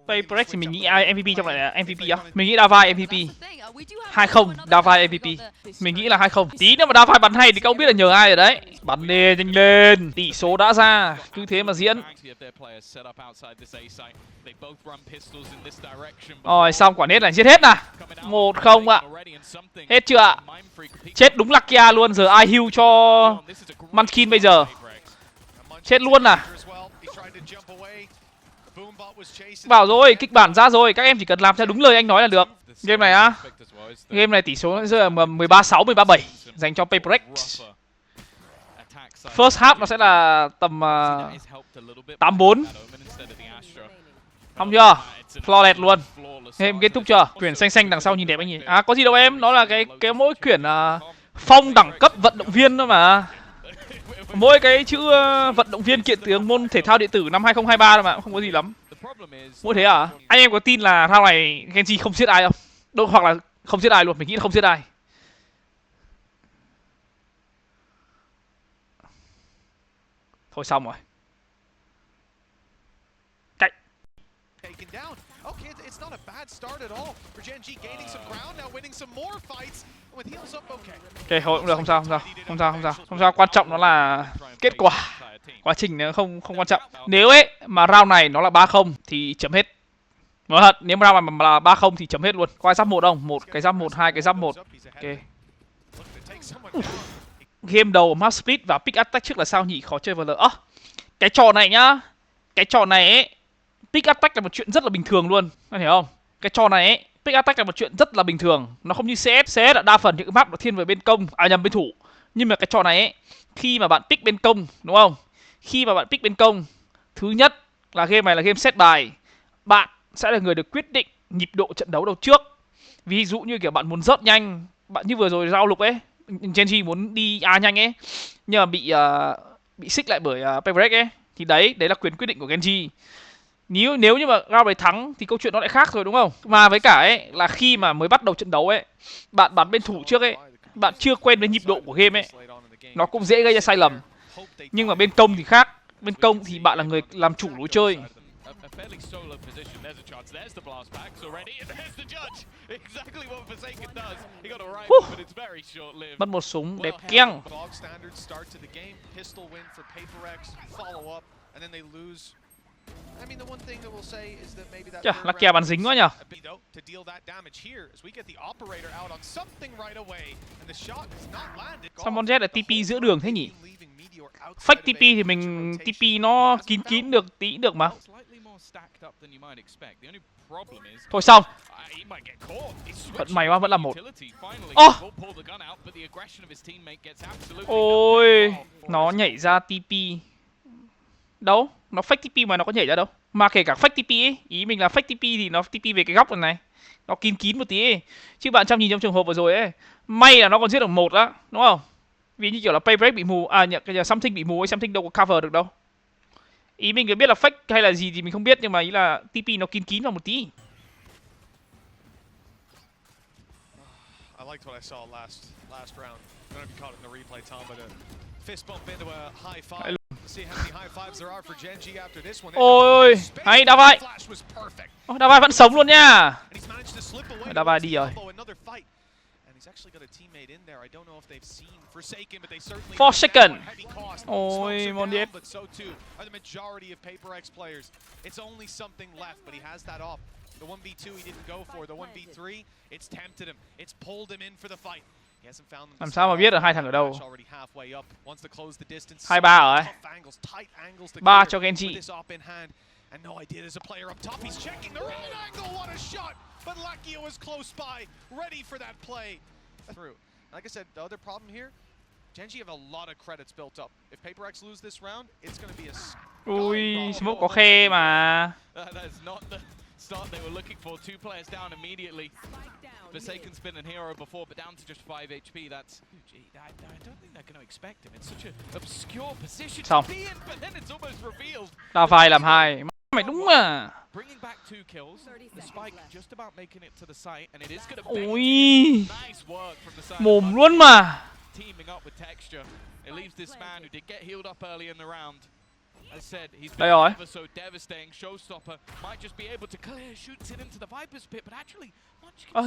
Paybreak thì mình nghĩ ai MVP trong này là MVP á? Mình nghĩ Davai MVP. 2-0 Davai MVP. Mình nghĩ là 2-0. Tí nữa mà Davai bắn hay thì các ông biết là nhờ ai rồi đấy. Bắn lên nhanh lên. Tỷ số đã ra, cứ thế mà diễn. Rồi xong quả nết này giết hết nè. 1-0 ạ. Hết chưa ạ? Chết đúng Lakia luôn, giờ ai heal cho Munchkin bây giờ? Chết luôn à? Bảo rồi, kịch bản ra rồi, các em chỉ cần làm theo đúng lời anh nói là được. Game này á, game này tỷ số rơi là 13-6, 13-7 dành cho Paybreak. First half nó sẽ là tầm 8-4. Xong chưa? Flawless luôn. Em kết thúc chưa? Quyển xanh xanh đằng sau nhìn đẹp anh nhỉ? À có gì đâu em, nó là cái mỗi quyển phong đẳng cấp vận động viên thôi mà. Mỗi cái chữ vận động viên kiện tướng môn thể thao điện tử năm 2023 thôi mà, không có gì lắm. Mỗi thế à? Anh em có tin là round này Gen.G không giết ai không? Đâu hoặc là không giết ai luôn, mình nghĩ là không giết ai. Thôi xong rồi. Chạy. Ok, thôi cũng được, không sao, không sao, quan trọng nó là kết quả. Quá trình nó không quan trọng. Nếu ấy mà round này nó là 3-0 thì chấm hết. Nói thật, nếu mà round mà là 3-0 thì chấm hết luôn. Có ai giáp 1 không? Một cái giáp 1, hai cái giáp 1. Ok. Game đầu map split và pick attack trước là sao nhỉ? Khó chơi vào cái trò này nhá. Cái trò này ấy, pick attack là một chuyện rất là bình thường luôn. Anh hiểu không? Cái trò này ấy, pick attack là một chuyện rất là bình thường. Nó không như CS. CS là đa phần những map nó thiên về bên công, nhầm bên thủ. Nhưng mà cái trò này ấy, khi mà bạn pick bên công, đúng không? Khi mà bạn pick bên công, thứ nhất là game này là game set bài. Bạn sẽ là người được quyết định nhịp độ trận đấu đầu trước. Ví dụ như kiểu bạn muốn rớt nhanh, bạn như vừa rồi rao lục ấy, Gen.G muốn đi A nhanh ấy, nhưng mà bị xích lại bởi Paybreak ấy, thì đấy là quyền quyết định của Gen.G. Nếu như mà round này thắng thì câu chuyện nó lại khác rồi đúng không? Mà với cả ấy là khi mà mới bắt đầu trận đấu ấy, bạn bắn bên thủ trước ấy, bạn chưa quen với nhịp độ của game ấy, nó cũng dễ gây ra sai lầm. Nhưng mà bên công thì khác, bên công thì bạn là người làm chủ lối chơi. Mất một súng đẹp keng. Chà, Lakia bắn dính quá nhở. Sao con jet là TP giữa đường thế nhỉ? Fake TP thì mình TP nó kín được tí được mà. Thôi xong. Vẫn may quá, vẫn là 1. Ôi, nó nhảy ra TP. Đâu? Nó fake TP mà nó có nhảy ra đâu. Mà kể cả fake TP ấy, ý mình là fake TP thì nó TP về cái góc này. Nó kín một tí ấy. Chứ bạn chăm nhìn trong trường hợp vừa rồi ấy, may là nó còn giết được 1 á, đúng không? Vì như kiểu là Paybreak bị mù, cái something bị mù ấy, something đâu có cover được đâu. Ý mình có biết là fake hay là gì thì mình không biết, nhưng mà ý là TP nó kín vào một tí. I liked what I saw last round. I don't know if you caught it in the replay, Tom, but a fist bump into a high five. See how many high fives there are for Gen.G after this one. Ôi, hay Davai. Davai vẫn sống luôn nha. Davai đi rồi. Phongcachxanh. Ôi, mon điệp. The 1v2 he didn't go for, the 1v3 it's tempted him, it's pulled him in for the fight. Làm sao mà biết được hai thằng ở đâu? 2-3 rồi ấy. 3 cho Gen.G. And no idea there's a player up top. He's checking the right angle. What a shot! But Lakia was close by, ready for that play. Through. Like I said, the other problem here, Gen.G have a lot of credits built up. If Paybreak lose this round, it's going to be a. Ui, smoke có khe mà. That's not the start they were looking for. 2 players down immediately. Forsaken's been an hero before, but down to just 5 HP. That's. Gee, I don't think they're going to expect him. It's such an obscure position to be in, but then it's almost revealed. Davai làm 2. Mày đúng mà. Bringing back 2 kills. The spike just about making it to the site, and it is going to. Ui. Nice work from the side. Mồm luôn mà. Teaming up with Texture. It leaves this man who did get healed up early in the round. As said, he's Đây been rồi. ever so devastating. Showstopper might just be able to clear, shoots it into the Viper's pit, but actually,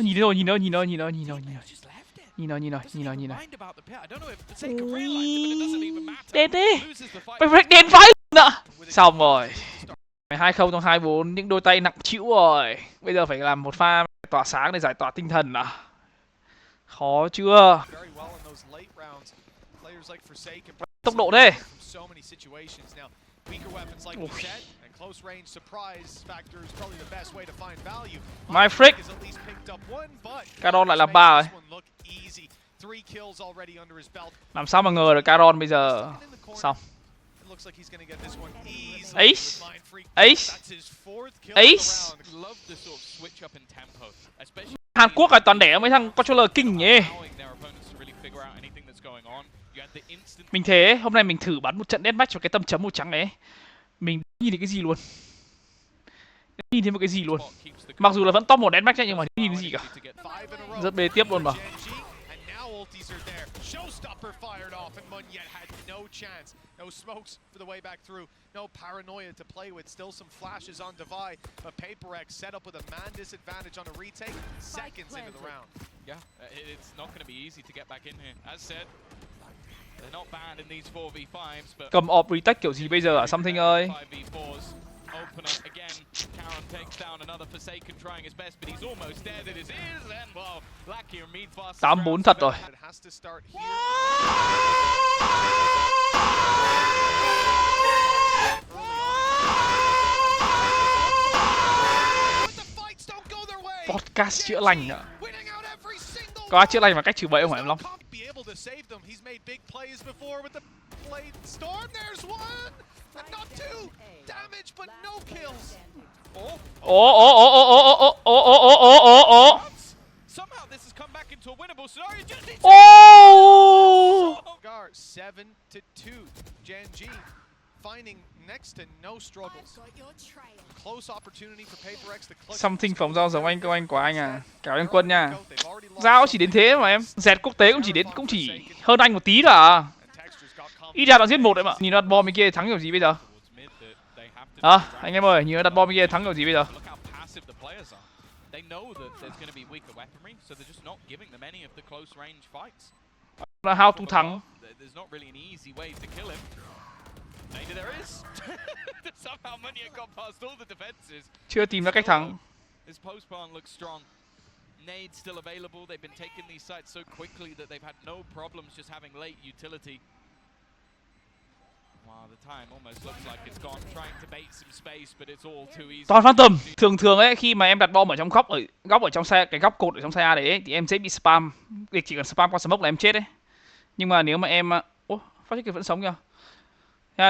Nhìn rồi, nhìn rồi, nhìn rồi, nhìn rồi, nhìn rồi, nhìn rồi. just left it. Nhìn rồi, nhìn rồi, nhìn rồi, nhìn rồi. Mind about the pit. I don't know if Forsaken realized it, but it doesn't even matter. Đen thế. Loses the fight. Phải break đen vãi nữa. Xong rồi. 2-0 trong 2-4, những đôi tay nặng trĩu rồi. Bây giờ phải làm một pha tỏa sáng để giải tỏa tinh thần à. Khó chưa? Tốc độ đây. My freak. Caron lại làm 3 rồi. Làm sao mà ngờ được Caron bây giờ. Xong. Ace. Ace. Ace. Hàn Quốc là toàn đẻ mấy thằng controller kinh nhỉ. Mình thế, hôm nay mình thử bắn một trận deathmatch vào cái tâm chấm màu trắng ấy. Mình nhìn thấy cái gì luôn. Nhìn thấy một cái gì luôn. Mặc dù là vẫn top 1 deathmatch ấy, nhưng mà nhìn cái gì cả. Rất bê tiếp luôn mà. Showstopper fired off, and Munyet had no chance. No smokes for the way back through. No paranoia to play with. Still some flashes on Divide, but PaperX set up with a man disadvantage on a retake seconds into the round. Yeah, it's not going to be easy to get back in here. As said, they're not banned in these 4v5s, but cầm op retake kiểu gì bây giờ hả Something ơi? 5v4s. Open up again. Karen takes down another Forsaken, trying his best, but he's almost dead. It is, and well, Lucky or Mead fast. 8-4 thật rồi. Podcast chữa lành ạ. Có chữa lành bằng cách trừ bẫy không phải em Long? Somehow this has come back into a winnable scenario. Oh! 7-2. Gen.G finding next to no struggles. Close opportunity for PaperX to clutch. Something phóng giao giống anh Công Anh của anh à. Cảm ơn Quân nha. Giao chỉ đến thế mà em. Dẹt quốc tế cũng chỉ hơn anh một tí thôi à. Ít ra nó giết một đấy mà. Nhìn nó đặt bom bên kia thắng kiểu gì bây giờ? Anh em ơi, nhìn nó đặt bom bên kia thắng kiểu gì bây giờ? They know that there's going to be weaker weaponry, so they're just not giving them any of the close range fights. Là how to thắng. There's not really an easy way to kill him. Maybe there is. Somehow Munyet got past all the defenses. Chưa tìm ra cách thắng. His post barn looks strong. Nades still available. They've been taking these sites so quickly that they've had no problems just having late utility. Wow, the time almost looks like it's gone, trying to bait some space, but it's all too easy. Toàn Phantom. Thường ấy khi mà em đặt bom ở trong góc ở trong xe, cái góc cột ở trong xe A đấy ấy, thì em dễ bị spam. Việc chỉ cần spam qua smoke là em chết đấy. Nhưng mà nếu mà em phát hiện vẫn sống kìa.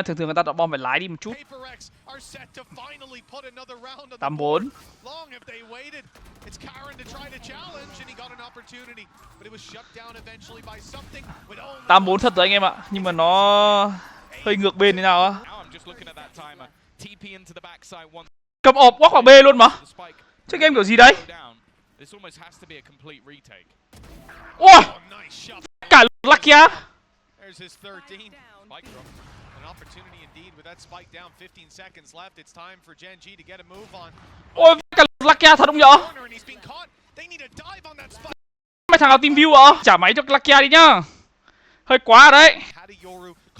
Thường người ta đặt bom phải lái đi một chút. 8-4. 8-4 thật rồi anh em ạ. Nhưng mà nó hơi ngược bên thế nào á. Cầm ọp quá quả B luôn mà. Chơi game kiểu gì đấy? Ôi! Cả Lucky á. Ôi, cả Lucky thật không nhở? Mấy thằng nào team view ạ? Trả máy cho Lucky đi nhá. Hơi quá đấy.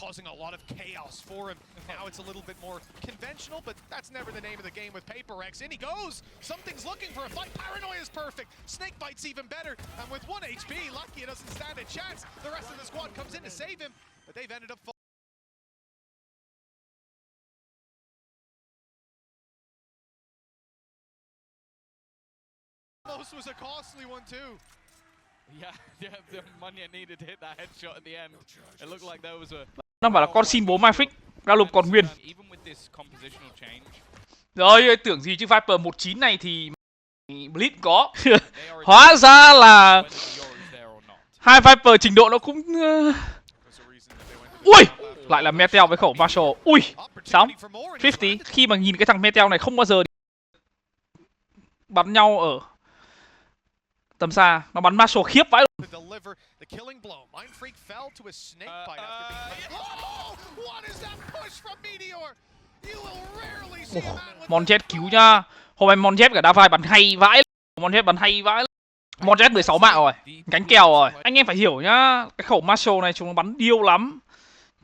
Causing a lot of chaos for him. Now it's a little bit more conventional, but that's never the name of the game with PaperX. In he goes. Something's looking for a fight. Paranoia is perfect. Snakebite's even better. And with 1 HP, Lucky doesn't stand a chance. The rest of the squad comes in to save him, but they've ended up Almost was a costly one too. Yeah, the Munyet needed to hit that headshot at the end. It looked like there was a. Nó bảo là con xin bố Myfric, ra lục còn nguyên. Rồi, tưởng gì chứ Viper 19 này thì Blitz có. Hóa ra là hai Viper trình độ nó cũng ui, lại là Meteor với khẩu Marshall. Ui, xong 50. Khi mà nhìn cái thằng Meteor này không bao giờ bắn nhau ở tầm xa, nó bắn Marshall khiếp vãi luôn. Monjet cứu nha. Hôm nay Monjet cả đa vai bắn hay vãi. Monjet bắn hay vãi. Monjet 16 mạng rồi, cánh kèo rồi. Anh em phải hiểu nhá, cái khẩu Marshall này chúng nó bắn điêu lắm.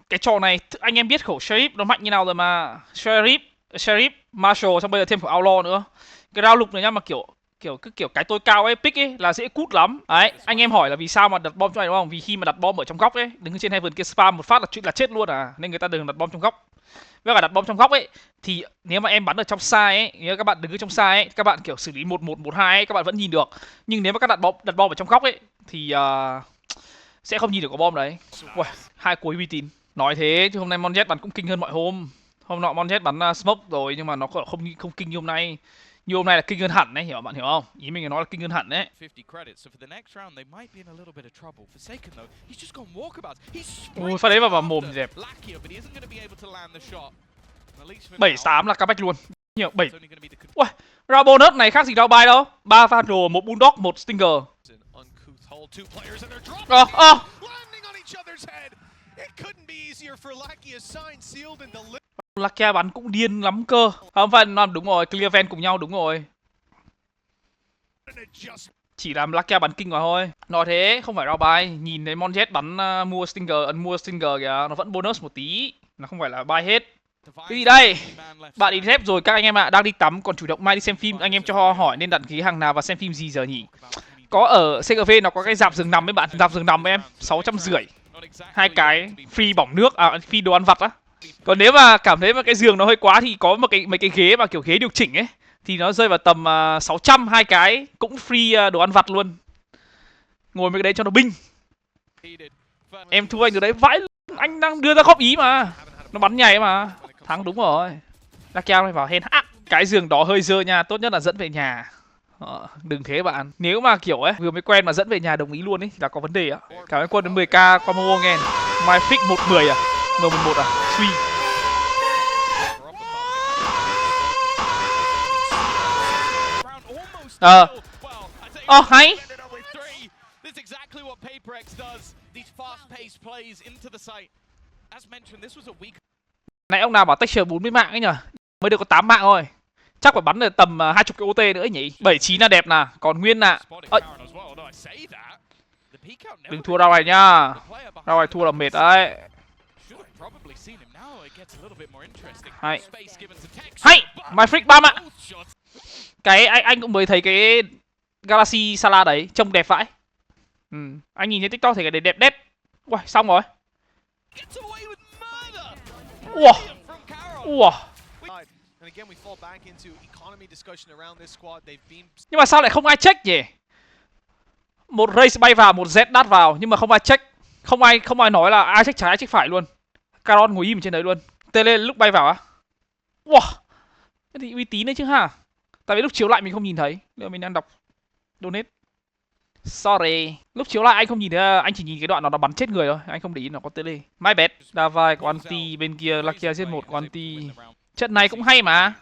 Cái trò này anh em biết khẩu Sheriff nó mạnh như nào rồi mà. Sheriff, Marshall, xong bây giờ thêm khẩu Outlaw nữa. Cái rao lục này nhá, mà kiểu cái tôi cao ấy, pick ấy là dễ cút lắm. Đấy, anh em hỏi là vì sao mà đặt bom cho này đúng không? Vì khi mà đặt bom ở trong góc ấy, đứng trên Heaven kia spam một phát là chuyện là chết luôn à. Nên người ta đừng đặt bom trong góc. Với cả đặt bom trong góc ấy thì nếu mà em bắn ở trong xa ấy, nếu các bạn đứng ở trong xa ấy, các bạn kiểu xử lý 1-1-1-2 ấy, các bạn vẫn nhìn được. Nhưng nếu mà các đặt bom ở trong góc ấy thì sẽ không nhìn được có bom đấy. Uầy, hai cuối uy tín. Nói thế chứ hôm nay Monjet bắn cũng kinh hơn mọi hôm. Hôm nọ Monjet bắn smoke rồi nhưng mà nó không kinh như hôm nay. Như hôm nay là kinh hơn hẳn đấy, bạn hiểu không? Ý mình nói là kinh hơn hẳn đấy. Ui, phát đấy vào mồm dẹp. 7-8 là comeback luôn. Nhiều 7. Ui, ra bonus này khác gì đâu bay đâu. 3 Vandal, 1 Bulldog, 1 Stinger. Lakia bắn cũng điên lắm cơ. Không phải làm đúng rồi, clear van cùng nhau đúng rồi. Chỉ làm Lakia bắn kinh vào thôi. Nói thế không phải rao bài. Nhìn thấy Monjet bắn mua Stinger kìa, nó vẫn bonus một tí. Nó không phải là buy hết. Cái gì đây? Bạn đi dép rồi các anh em ạ, đang đi tắm còn chủ động mai đi xem phim. Anh em cho hỏi nên đặt ký hàng nào và xem phim gì giờ nhỉ? Có ở CGV nó có cái dạp giường nằm ấy bạn, dạp giường nằm em, 650. Hai cái free bỏng nước, free đồ ăn vặt á. Còn nếu mà cảm thấy mà cái giường nó hơi quá thì có mấy cái ghế mà kiểu ghế điều chỉnh ấy thì nó rơi vào tầm 600, hai cái cũng free đồ ăn vặt luôn. Ngồi mấy cái đấy cho nó binh. Em thua anh từ đấy vãi, anh đang đưa ra góp ý mà. Nó bắn nhảy mà. Thắng đúng rồi. Lakia này vào hên hack. Cái giường đó hơi dơ nha, tốt nhất là dẫn về nhà. Đừng thế bạn. Nếu mà kiểu ấy vừa mới quen mà dẫn về nhà đồng ý luôn ấy thì là có vấn đề á. Cảm ơn quân đến 10k qua MoMo nghe. My fix 110 à? M11 à? Suy. Hay. Nãy ông nào bảo texture 40 mạng ấy nhở? Mới được có 8 mạng thôi. Chắc phải bắn được tầm 20 cái OT nữa nhỉ. 79 là đẹp nè, còn nguyên nè. Đừng thua rao này nhá. Rao này thua là mệt đấy. Hay. Hay, my freak 3 mạng. Cái anh cũng mới thấy cái Galaxy Sala đấy trông đẹp vãi. Anh nhìn thấy TikTok thì cái đấy đẹp đét. Uầy, xong rồi. Ủa. Nhưng mà sao lại không ai check nhỉ? Một race bay vào, một Z đát vào nhưng mà không ai check. Không ai nói là ai check trái ai check phải luôn. Caron ngồi im trên đấy luôn. Tele lúc bay vào á. Wow. Thế thì uy tín đấy chứ ha. Tại vì lúc chiếu lại mình không nhìn thấy. Liệu mình đang đọc donate. Sorry. Lúc chiếu lại anh không nhìn thấy, anh chỉ nhìn cái đoạn nó bắn chết người thôi. Anh không để ý nó có tele. My bad. Davai có anti, bên kia Lakia giết một có anti. Trận này cũng hay mà.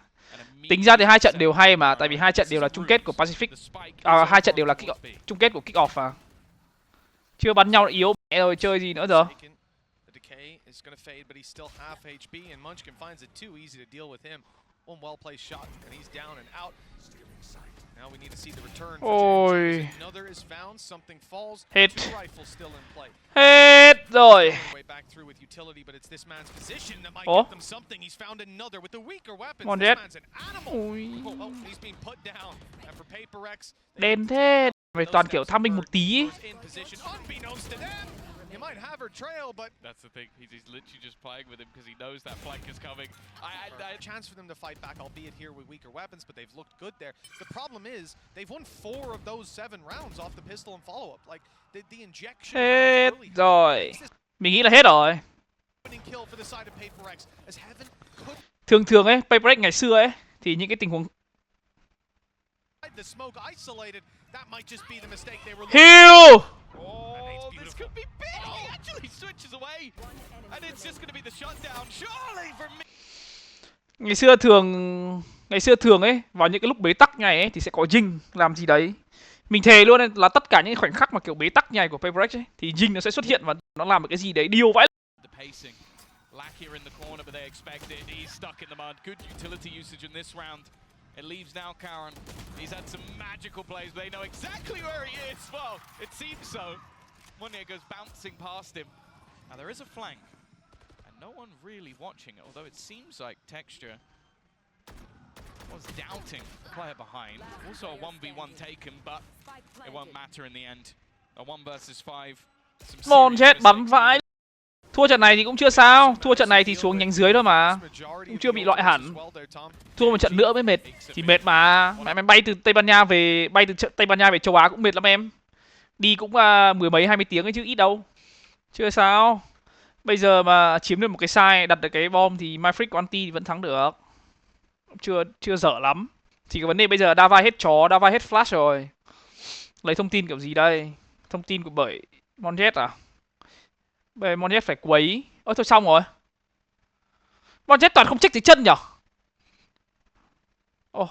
Tính ra thì hai trận đều hay mà, tại vì hai trận đều là chung kết của Pacific. Hai trận đều là chung kết của Kick-Off à. Chưa bắn nhau là yếu mẹ rồi, chơi gì nữa giờ. Ôi. Hết. Hết rồi. Ủa? Ngon chết. Ui. Đen thế. Phải toàn kiểu tham minh một tí. You might have her trail, but that's the thing. He's literally just playing with him because he knows that flank is coming. I chance for them to fight back, albeit here with weaker weapons, but they've looked good there. The problem is they've won 4 of those 7 rounds off the pistol and follow-up. Like the injection. Hết rồi. Mình nghĩ là hết rồi. Thường ấy, Paperx ngày xưa ấy thì những cái tình huống Heal. This could be big. He actually switches away, and it's just gonna be the shutdown. Surely for me. Ngày xưa thường ấy vào những cái lúc bế tắc này ấy thì sẽ có Jing làm gì đấy. Mình thề luôn là tất cả những khoảnh khắc mà kiểu bế tắc này của Paperx ấy thì Jing nó sẽ xuất hiện và nó làm một cái gì đấy điêu vãi. Lakia in the corner, but they expect it. He's stuck in the mud. Good utility usage in this round. It leaves now Karen. He's had some magical plays, but they know exactly where he is. Well, it seems so. Monia goes bouncing past him. Now there is a flank, and no one really watching it, although it seems like Texture was doubting the player behind. Also a 1v1 taken, but it won't matter in the end. A 1 versus 5. Mon Jet bắn vãi. Thua trận này thì cũng chưa sao. Thua trận này thì xuống nhánh dưới thôi mà. Cũng chưa bị loại hẳn. Thua một trận nữa mới mệt. Thì mệt mà. Mày bay từ Tây Ban Nha về Tây Ban Nha về châu Á cũng mệt lắm em. Đi cũng mười mấy 20 tiếng ấy chứ ít đâu. Chưa sao. Bây giờ mà chiếm được một cái side, đặt được cái bom thì MyFreak của anti thì vẫn thắng được. Chưa dở lắm. Chỉ có vấn đề bây giờ đa vai hết chó, đa vai hết flash rồi. Lấy thông tin kiểu gì đây? Thông tin của bởi Monjet à? Bây giờ Monjet phải quấy. Ơ thôi xong rồi. Monjet toàn không check dưới chân nhở? Ồ.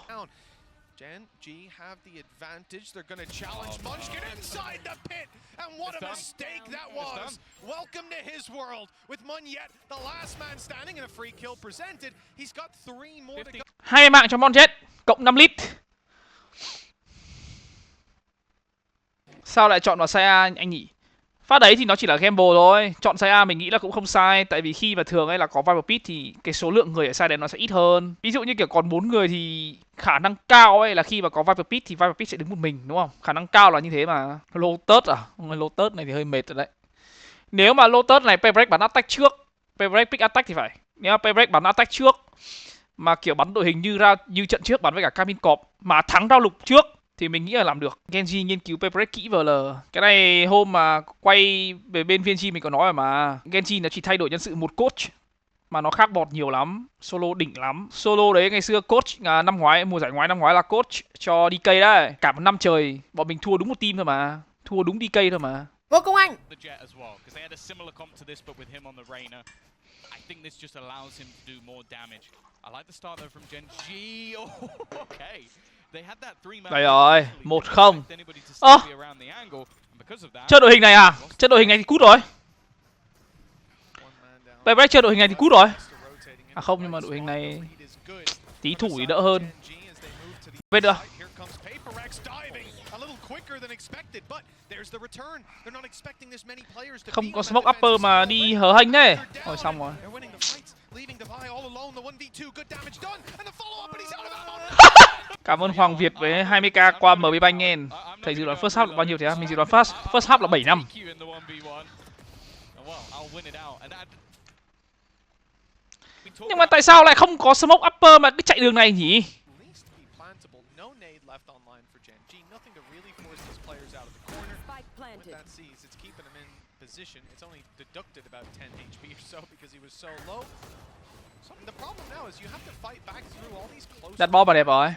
Gen.G have the advantage. They're going to challenge Munchkin inside the pit. And what a mistake that was. Welcome to his world. With Munyet, the last man standing, and a free kill presented. He's got 3 more to go. 2 mạng cho Monjet, cộng 5 lít. Sao lại chọn vào xe A anh nhỉ? Phát đấy thì nó chỉ là gamble thôi. Chọn xe A mình nghĩ là cũng không sai. Tại vì khi mà thường ấy là có Viper Pit thì cái số lượng người ở side đấy nó sẽ ít hơn. Ví dụ như kiểu còn 4 người thì khả năng cao ấy là khi mà có Viper Pit thì Viper Pit sẽ đứng một mình, đúng không? Khả năng cao là như thế mà. Lotus à? Lotus này thì hơi mệt rồi đấy. Nếu mà Lotus này Payback bắn attack trước, Payback pick attack thì phải. Nếu mà Payback bắn attack trước mà kiểu bắn đội hình như trận trước bắn với cả Cabin Corp mà thắng rao lục trước thì mình nghĩ là làm được. Gen.G nghiên cứu Payback kỹ VL. Cái này hôm mà quay về bên VNG mình có nói rồi mà. Gen.G nó chỉ thay đổi nhân sự một coach mà nó khác bọt nhiều lắm. Solo đỉnh lắm. Solo đấy ngày xưa coach năm ngoái, mùa giải ngoái năm ngoái là coach cho DK đấy. Cả một năm trời bọn mình thua đúng một team thôi mà. Thua đúng DK thôi mà. Ngô Công Anh. I think this just allows him to do more damage. I like the start though from Gen.G. Oh, okay. They had that 3-man. Đây rồi, 1-0. Chơi đội hình này à? Chơi đội hình này thì cút rồi. Payback chơi đội hình này thì cút rồi. À không, nhưng mà đội hình này tí thủ thì đỡ hơn. Biết được. Không có smoke upper mà đi hở hênh thế. Rồi xong rồi. Cảm ơn Hoàng Việt với 20k qua MB Bank nghe. Thầy dự đoán first half là bao nhiêu thế? Mình dự đoán first half là 7 năm. Nhưng mà tại sao lại không có smoke upper mà cứ chạy đường này nhỉ? Đặt bom là đẹp rồi.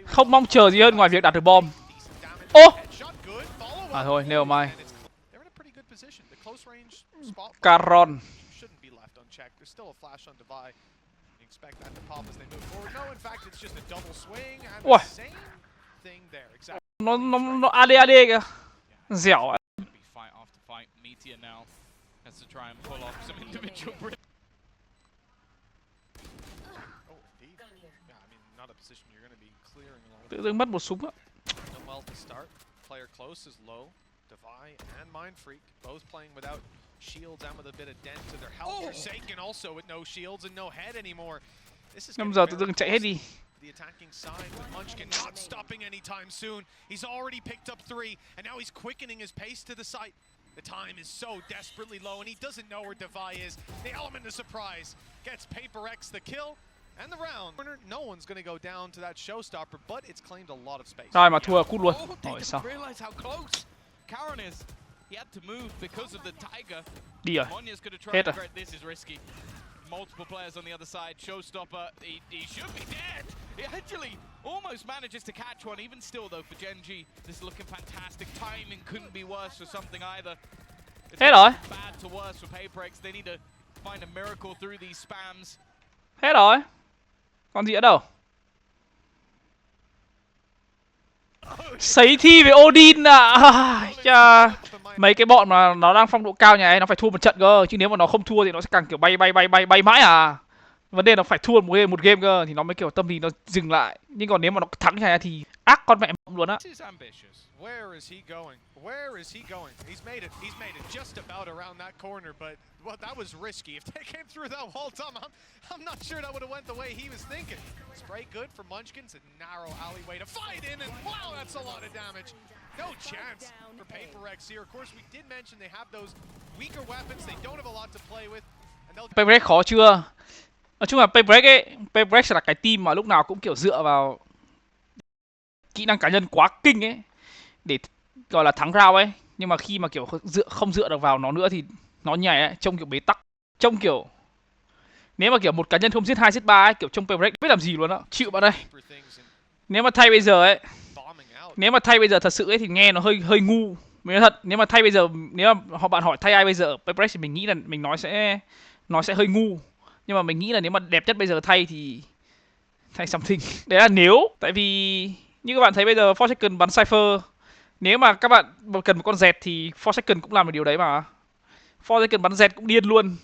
Không mong chờ gì hơn ngoài việc đặt được bom. Ô! À thôi, never mind. Caron. Ui. Nó AD kìa. Dẻo ạ. Tự dưng mất một súng á. Năm giờ tự dưng chạy hết đi. The attacking side with Munchkin not stopping anytime soon. He's already picked up 3, and now he's quickening his pace to the site. The time is so desperately low, and he doesn't know where Devi is. The element of surprise gets Paper X the kill and the round. No one's going to go down to that showstopper, but it's claimed a lot of space. Rồi mà thua cút luôn. Rồi sao? Đi rồi. Hết rồi. Multiple players on the other side. Showstopper, he should be dead. He actually almost manages to catch one. Even still, though, for Gen.G, this is looking fantastic. Timing couldn't be worse for something either. Hết rồi. Bad to worse for Paper X. They need to find a miracle through these spams. Hết rồi. Còn gì nữa đâu. Sấy thi với Odin à. Chà. Mấy cái bọn mà nó đang phong độ cao nhà ấy nó phải thua một trận cơ, chứ nếu mà nó không thua thì nó sẽ càng kiểu bay mãi à. Vấn đề nó phải thua một game cơ thì nó mới kiểu tâm lý nó dừng lại. Nhưng còn nếu mà nó thắng nhà thì ác con mẹ luôn á. Where is he going? Where is he going? He's made it. He's made it just about around that corner, but well, that was risky. If they came through that wall, Tom, I'm not sure that would have went the way he was thinking. Spray good for Munchkins, a narrow alleyway to fight in, and wow, that's a lot of damage. No chance for Paper X here. Of course, we did mention they have those weaker weapons. They don't have a lot to play with. Paper X khó chưa? Nói chung là Paper X là cái team mà lúc nào cũng kiểu dựa vào kỹ năng cá nhân quá kinh ấy để gọi là thắng round ấy, nhưng mà khi mà kiểu không dựa được vào nó nữa thì nó nhảy ấy, trông kiểu bế tắc, trông kiểu nếu mà kiểu một cá nhân không giết 2 giết 3 ấy, kiểu trông Paper X biết làm gì luôn á. Chịu bạn đây. Nếu mà thay bây giờ ấy, thật sự ấy thì nghe nó hơi ngu. Mình nói thật, nếu mà thay bây giờ, nếu mà bạn hỏi thay ai bây giờ Paper X thì mình nghĩ là mình nó sẽ hơi ngu. Nhưng mà mình nghĩ là nếu mà đẹp nhất bây giờ thay thì thay something. Đấy là nếu, tại vì như các bạn thấy bây giờ Phongcachxanh bắn Cypher, nếu mà các bạn cần một con dẹt thì Phongcachxanh cũng làm được điều đấy mà. Phongcachxanh bắn dẹt cũng điên luôn.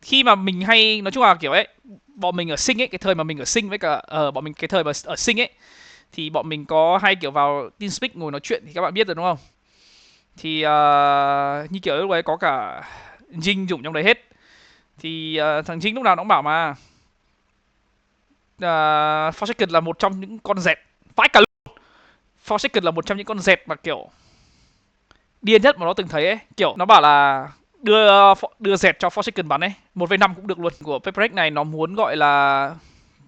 Khi mà mình hay nói chung là kiểu ấy, bọn mình ở Sinh ấy, cái thời mà mình ở Sinh với cả bọn mình cái thời mà ở Sinh ấy thì bọn mình có hay kiểu vào TeamSpeak ngồi nói chuyện thì các bạn biết rồi đúng không? Thì như kiểu lúc đấy có cả Gen.G dùng trong đấy hết. Thì thằng Gen lúc nào nó cũng bảo mà Phongcachxanh là một trong những con dẹt vãi cả luôn. Phongcachxanh là một trong những con dẹt mà kiểu điên nhất mà nó từng thấy ấy. Kiểu nó bảo là đưa dẹt cho Phongcachxanh bắn ấy, 1v5 cũng được luôn. Của Paper X này nó muốn gọi là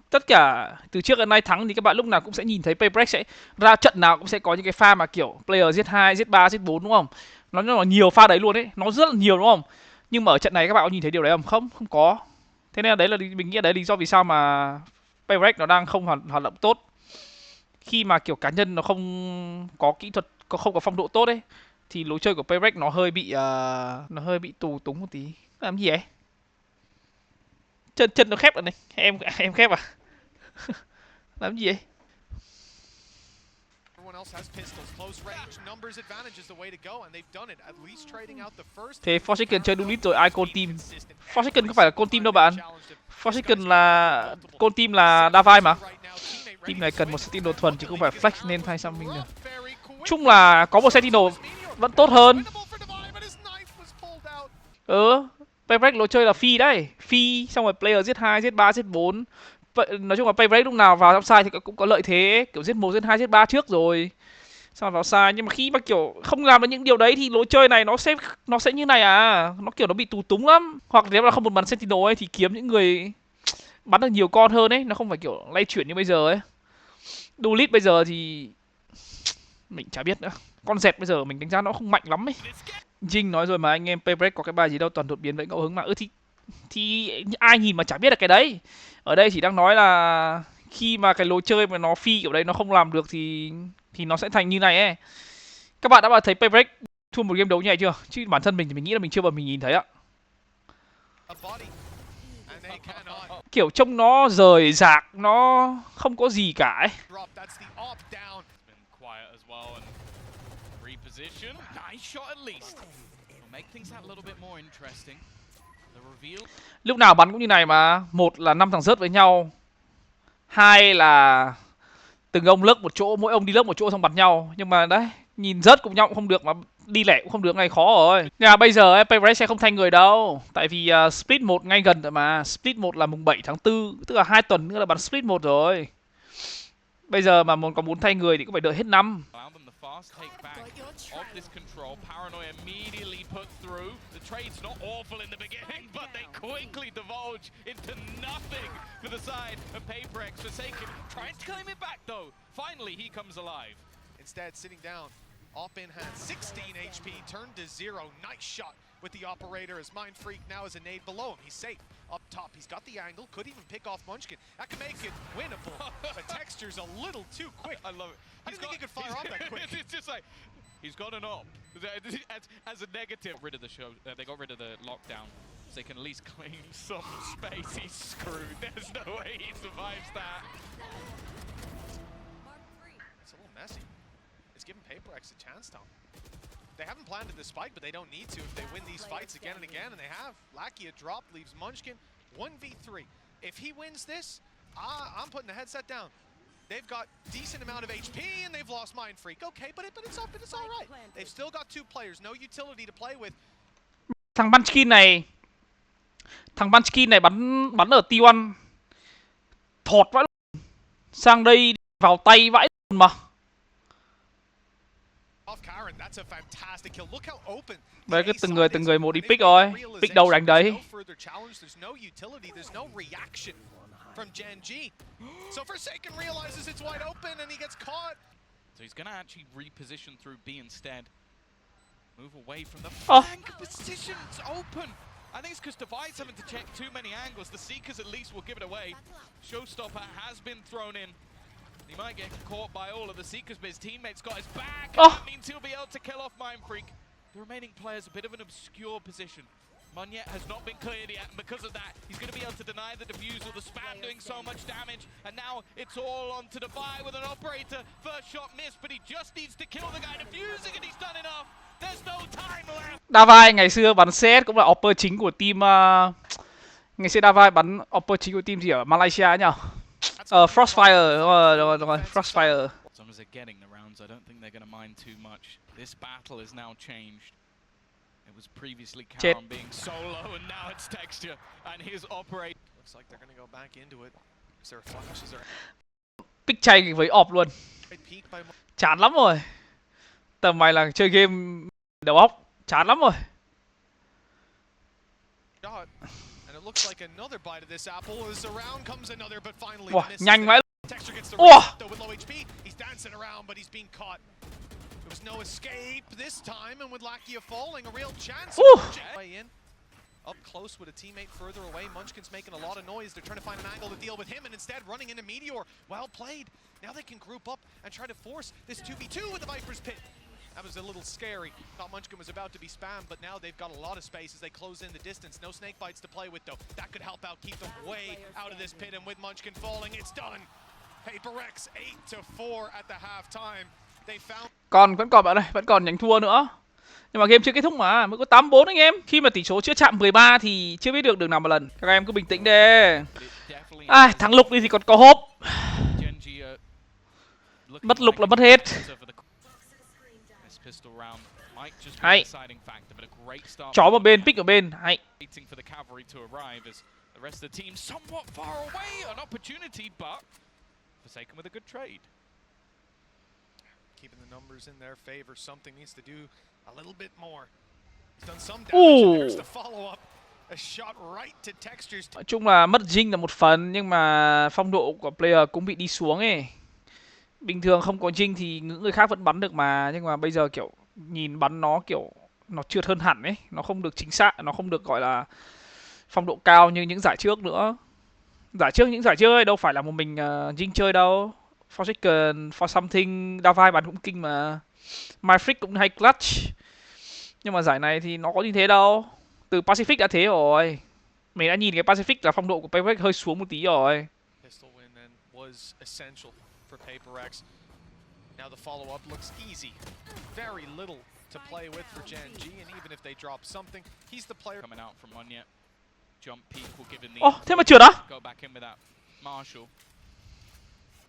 tất cả từ trước đến nay thắng thì các bạn lúc nào cũng sẽ nhìn thấy Paper X sẽ ra trận nào cũng sẽ có những cái pha mà kiểu player giết 2, giết 3, giết 4 đúng không? Nó nhiều pha đấy luôn ấy, nó rất là nhiều đúng không? Nhưng mà ở trận này các bạn có nhìn thấy điều đấy không? Không có. Thế nên là đấy là mình nghĩ đấy là lý do vì sao mà Paper X nó đang không hoạt động tốt. Khi mà kiểu cá nhân nó không có kỹ thuật, không có phong độ tốt ấy thì lối chơi của Paper X nó hơi bị tù túng một tí. Làm gì ấy? Chân nó khép rồi này. Em khép à? Làm gì vậy? Thế Phongcachxanh chơi Duelist rồi ai call team? Phongcachxanh không phải là call team đâu bạn. Phongcachxanh là call team là Davai mà. Team này cần một Sentinel thuần chứ không phải flex nên thay sang mình được. Chung là có một Sentinel vẫn tốt hơn. Paper X lối chơi là phi đấy. Phi xong rồi player giết 2, giết 3, giết 4. Nói chung là Paper X lúc nào vào trong side thì cũng có lợi thế, kiểu giết 1, giết 2, giết 3 trước rồi. Xong rồi vào side, nhưng mà khi mà kiểu không làm được những điều đấy thì lối chơi này nó sẽ như này à, nó kiểu nó bị tù túng lắm. Hoặc nếu mà không muốn bắn Sentinel ấy thì kiếm những người bắn được nhiều con hơn ấy, nó không phải kiểu lay chuyển như bây giờ ấy. Duelist bây giờ thì mình chả biết nữa. Con dẹt bây giờ mình đánh giá nó không mạnh lắm ấy. Jing nói rồi mà anh em, Paper X có cái bài gì đâu, toàn đột biến với ngẫu hứng mà. Thì ai nhìn mà chả biết là cái đấy. Ở đây chỉ đang nói là khi mà cái lối chơi mà nó phi kiểu đấy nó không làm được thì nó sẽ thành như này ấy. Các bạn đã bao thấy Paper X thua một game đấu như này chưa? Chứ bản thân mình thì mình nghĩ là mình chưa bao mình nhìn thấy ạ. Kiểu trông nó rời rạc, nó không có gì cả ấy. Lúc nào bắn cũng như này mà. Một là 5 thằng rớt với nhau, hai là từng ông lướt một chỗ, mỗi ông đi lướt một chỗ xong bắn nhau. Nhưng mà đấy, nhìn rớt cùng nhau cũng không được mà đi lẻ cũng không được, này khó rồi. Nhưng mà bây giờ ấy, Paper X sẽ không thay người đâu. Tại vì split 1 ngay gần rồi mà. Split 1 là mùng 7 tháng 4, tức là 2 tuần nữa là bắn split 1 rồi. Bây giờ mà muốn thay người thì cũng phải đợi hết năm. Trade's not awful in the beginning, but they quickly divulge into nothing for the side of Paper X. Forsaken trying to claim it back though. Finally, he comes alive. Instead, sitting down, op in hand, 16 HP, turned to 0. Nice shot with the operator as Mind Freak now is a nade below him. He's safe up top. He's got the angle, could even pick off Munchkin. That could make it winnable, but Texture's a little too quick. I love it. I didn't think he could fire off that quick. It's just like, he's got an op. As a negative, rid of the show. They got rid of the lockdown, so they can at least claim some space. He's screwed. There's no way he survives that. It's a little messy. It's giving PaperX a chance, Tom. They haven't planted the spike, but they don't need to if they win these fights again and again, and they have. Lakia drop leaves Munchkin 1v3. If he wins this, I'm putting the headset down. They've got decent amount of HP and they've lost Mind Freak. Okay, but it's all right. They've still got 2 players, no utility to play with. Thằng Munchkin này bắn ở T1 thọt vãi luôn. Sang đây vào tay vãi luôn mà. Đấy, cái từng người một đi pick rồi. Pick đâu đánh đấy. From Gen.G. So Forsaken realizes it's wide open and he gets caught. So he's going to actually reposition through B instead. Move away from the flank position. It's open. I think it's because Divide's having to check too many angles. The Seekers at least will give it away. Showstopper has been thrown in. He might get caught by all of the Seekers, but his teammates got his back. And that means he'll be able to kill off Mind Freak. The remaining players a bit of an obscure position. Munyet has not been cleared yet, and because of that, he's going to be able to deny the defusal, the spam doing so much damage, and now it's all on to Divide with an operator. First shot missed, but he just needs to kill the guy defusing, and he's done enough. There's no time left. Divide ngày xưa bắn CS cũng là opper chính của team. Ngày xưa Divide bắn opper chính của team gì ở Malaysia nhỉ? Frostfire, đúng rồi, Frostfire. As long as they're getting the rounds, I don't think they're going to mind too much. This battle is now changed. It was previously Karam being solo, and now it's Texture, and his operate. Looks like they're going to go back into it. Is there a flash? Is there? Pick chay với op luôn. Chán lắm rồi. Tầm mày là chơi game đầu óc, chán lắm rồi. Wow, nhanh vãi. Wow. There was no escape this time, and with Lakia falling, a real chance. In. Up close with a teammate further away. Munchkin's making a lot of noise. They're trying to find an angle to deal with him, and instead running into Meteor. Well played. Now they can group up and try to force this 2v2 with the Viper's Pit. That was a little scary. Thought Munchkin was about to be spammed, but now they've got a lot of space as they close in the distance. No snake bites to play with, though. That could help out, keep them way out of this pit, and with Munchkin falling, it's done. PaperX 8-4 at the halftime. Còn vẫn còn bạn ơi, vẫn còn nhánh thua nữa. Nhưng mà game chưa kết thúc mà, mới có 8-4 anh em. Khi mà tỷ số chưa chạm 13 thì chưa biết được đường nào một lần. Các em cứ bình tĩnh đi. Thắng lục đi thì còn có hốp. Mất lục là mất hết. Hay. Chó một bên, pick ở bên. Hay. Keeping the numbers in their favor. Something needs to do a little bit more. He's done some damage. There's the follow up. A shot right to Textures. Nói chung là mất Jing là một phần, nhưng mà phong độ của player cũng bị đi xuống ấy. Bình thường không có Jing thì những người khác vẫn bắn được mà, nhưng mà bây giờ kiểu nhìn bắn nó kiểu nó trượt hơn hẳn ấy, nó không được chính xác, nó không được gọi là phong độ cao như những giải trước nữa. Những giải trước ấy đâu phải là một mình Jing chơi đâu. Forsaken, For Something, Davai bắn cũng kinh mà. MyFreak cũng hay clutch. Nhưng mà giải này thì nó có như thế đâu. Từ Pacific đã thế rồi. Mình đã nhìn cái Pacific là phong độ của PaperX hơi xuống một tí rồi. Now the follow-up looks easy. Very little to play with for Gen.G, and even if they drop something, he's the player coming out from Munyet. Jump peak will give him the thế mà trượt á? Go back in with that Marshall.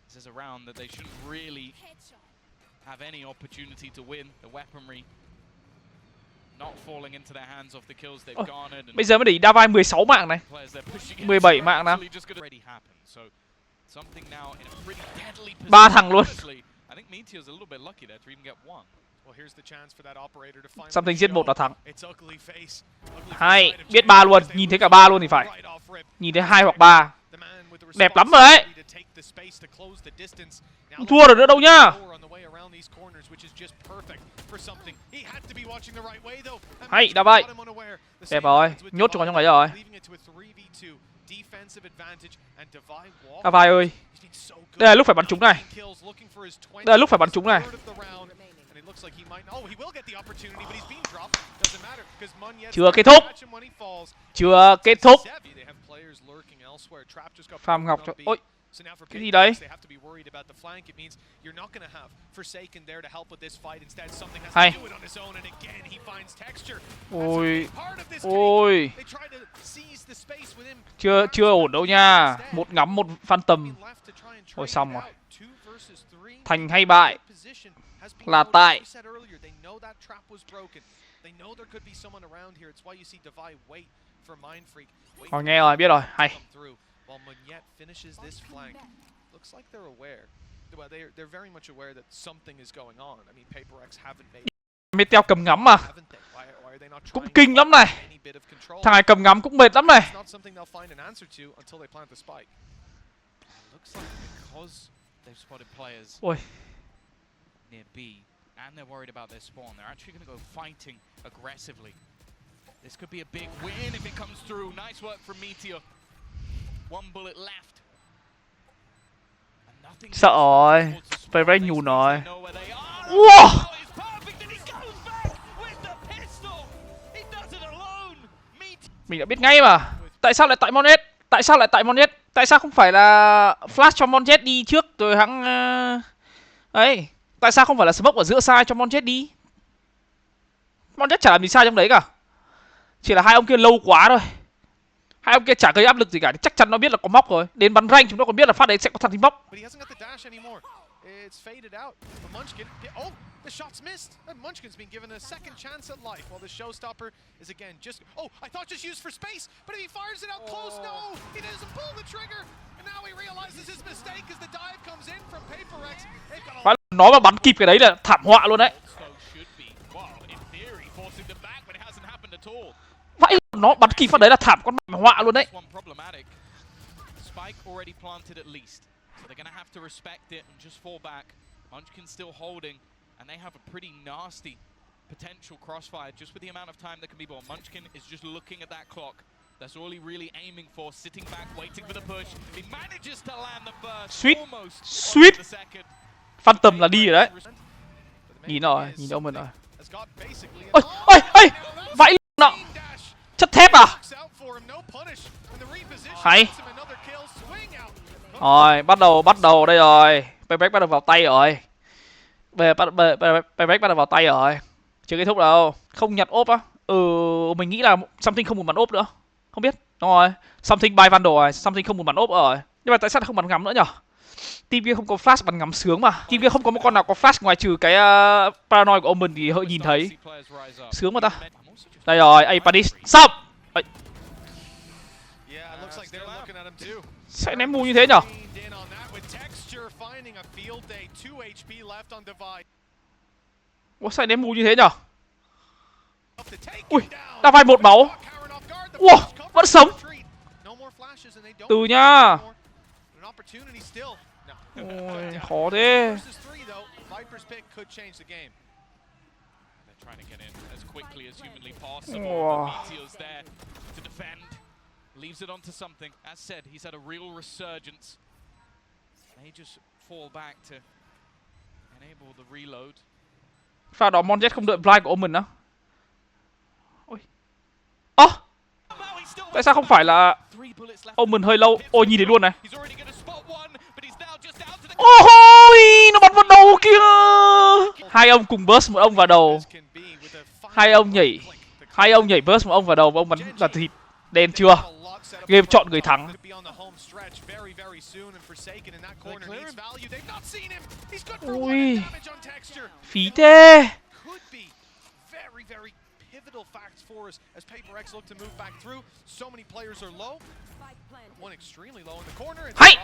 This is a round that they shouldn't really have any opportunity to win. The weaponry not falling into their hands off the kills they've garnered. Bây giờ mới để Davai 16 mạng này. 17 mạng nào. 3 thằng luôn. Something giết 1 là thắng. Hay, biết 3 luôn, nhìn thấy cả 3 luôn thì phải. Nhìn thấy 2 hoặc 3. Đẹp lắm rồi đấy. Không thua được nữa đâu nhá. Hay, đã vậy. Đẹp rồi, nhốt cho con trong đấy rồi. Davai ơi. Đây là lúc phải bắn trúng này. Chưa kết thúc. Chưa kết thúc. Phạm Ngọc cho... Ôi, cái gì đấy? Hay. Ôi, ôi. Chưa ổn đâu nha. Một ngắm một Phantom. Ôi xong rồi. Thành hay bại là tại rồi, nghe rồi, biết rồi, hay. Meteor cầm ngắm mà. Cũng kinh lắm này. Thằng này cầm ngắm cũng mệt lắm này. Ôi. Near B, and they're worried about their spawn. They're actually going to go fighting aggressively. This could be a big win if it comes through. Nice work from Meteor. One bullet left. Sợ rồi. Spray nhùn rồi. Wow. Mình đã biết ngay mà. Tại sao lại tại Monet? Tại sao lại tại Monet? Tại sao không phải là flash cho Monet đi trước rồi hắn ấy? Tại sao không phải là smoke ở giữa side cho Monet đi? Monet chả làm gì sai trong đấy cả. Chỉ là hai ông kia lâu quá thôi. Hai ông kia chả gây áp lực gì cả. Chắc chắn nó biết là có móc rồi. Đến bắn rank chúng nó còn biết là phát đấy sẽ có thằng thì móc. The shot's missed, and Munchkin's been given a second chance at life, while the showstopper is again just... Oh, I thought just used for space, but if he fires it out close, no! He doesn't pull the trigger, and now he realizes his mistake as the dive comes in from PaperX. Phải nó mà bắn kịp cái đấy là thảm họa luôn đấy. Phải nó bắn kịp phát đấy là thảm con họa luôn đấy. Spike already planted at least, so they're gonna have to respect it and just fall back. Munchkin's still holding. And they have a pretty nasty potential crossfire just with the amount of time that can be bought. Munchkin is just looking at that clock. That's all he really aiming for, sitting back, waiting for the push. He manages to land the first. Sweet. Phantom là đi rồi đấy. Nhìn rồi, nhìn đâu mình rồi. Ôi, ôi, ôi, vãi nọ. Chất thép à? Hay. Rồi, bắt đầu đây rồi. Payback bắt đầu vào tay rồi. Payback bắt đầu vào tay rồi. Chưa kết thúc đâu. Không nhặt ốp á. Mình nghĩ là Something không muốn bắn ốp nữa. Không biết. Đúng rồi. Something buy vandal rồi. Something không muốn bắn ốp rồi. Nhưng mà tại sao không bắn ngắm nữa nhở? Team kia không có flash bắn ngắm sướng mà. Team kia không có một con nào có flash ngoài trừ cái paranoid của Omen thì hơi nhìn thấy. Sướng mà ta. Đây rồi, Apadis. Xong. Sẽ ném mù như thế nhở? Ủa sao ném mù như thế nhở? Ui, đã vai một máu. Wow, vẫn sống. Từ nhá. Ôi, khó thế. Wow. Leaves it onto something. As said, he's had a real resurgence. They just fall back to enable the reload. Pha đó Monjet không đợi blind của Omen á. Ôi. Ơ. Tại sao không phải là Omen hơi lâu? Ôi nhìn thấy luôn này. Ôi, nó bắn vào đầu kia. Hai ông cùng burst một ông vào đầu. Hai ông nhảy burst một ông vào đầu và ông bắn là thịt. Đen chưa? Game chọn người thắng. Ui. Phí thế. Hay.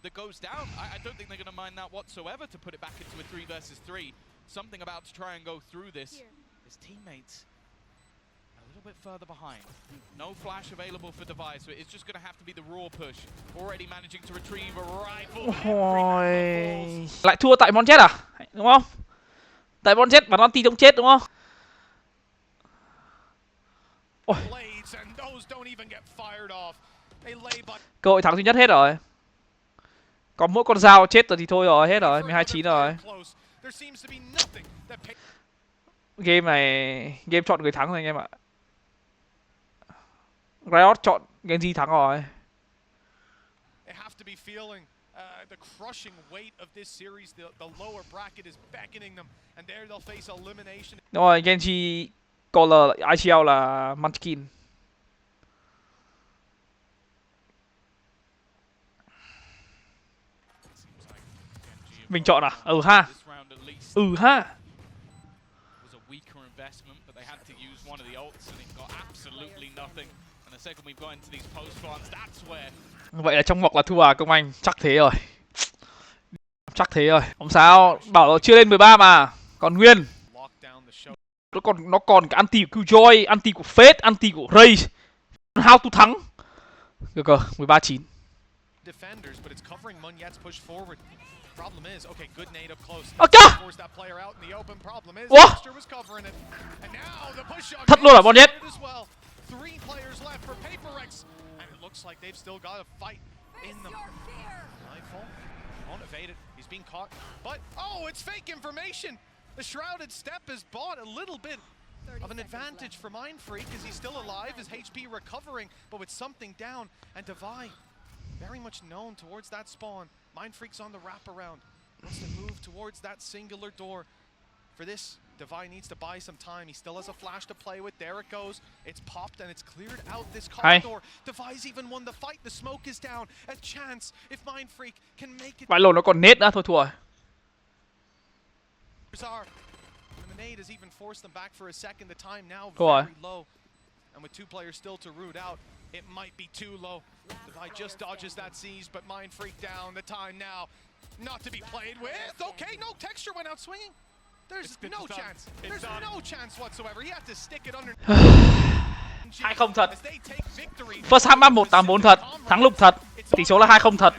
That goes down. I don't think they're going to mind that whatsoever to put it back into a 3 versus 3. Something about to try and go through this. His teammates a little bit further behind. No flash available for device, so it's just going to have to be the raw push. Already managing to retrieve a rifle. Ôi. Lại thua tại Monjet à? Đúng không? Tại Monjet bắn anti chống chết đúng không? Ôi. Cơ hội thắng duy nhất hết rồi. Còn mỗi con dao chết rồi thì thôi rồi, hết rồi, 12-9 rồi. Game này game chọn người thắng rồi anh em ạ. Riot chọn Gen.G thắng rồi. The crushing weight of this series, the lower bracket is beckoning them, and there they'll face elimination. Đúng rồi, Gen.G Caller ICL là Munchkin. Mình chọn à? Ừ ha. Ừ ha. Vậy là trong ngoặc là thua à Công Anh? Chắc thế rồi. Chắc thế rồi. Không sao, bảo là chưa lên 13 mà. Còn nguyên. Nó còn cái anti của Killjoy, anti của Fate, anti của Ray. How to thắng. Được rồi, 13-9. Ủa? Thật luôn à bọn nhét? He's being caught, but it's fake information. The shrouded step has bought a little bit of an advantage for Mindfreak because he's still alive, his HP recovering, but with something down, and Divide very much known towards that spawn. Mindfreak's on the wraparound, wants to move towards that singular door. For this, Divide needs to buy some time. He still has a flash to play with. There it goes. It's popped and it's cleared out this corridor. Divide's even won the fight. The smoke is down. A chance if Mindfreak can make it. Vãi lồn nó còn nết nữa, thôi thua rồi. And the nade has even forced them back for a second. The time now very low. And with two players still to root out, it might be too low. Divide just dodges that seize, but Mindfreak down. The time now not to be played with. Okay, no texture went out swinging. There's no chance. There's no chance whatsoever. He had to stick it under. 2-0 thật. First half map 1-8-4 thật. Thắng lục thật. Tỷ số là 2-0 thật.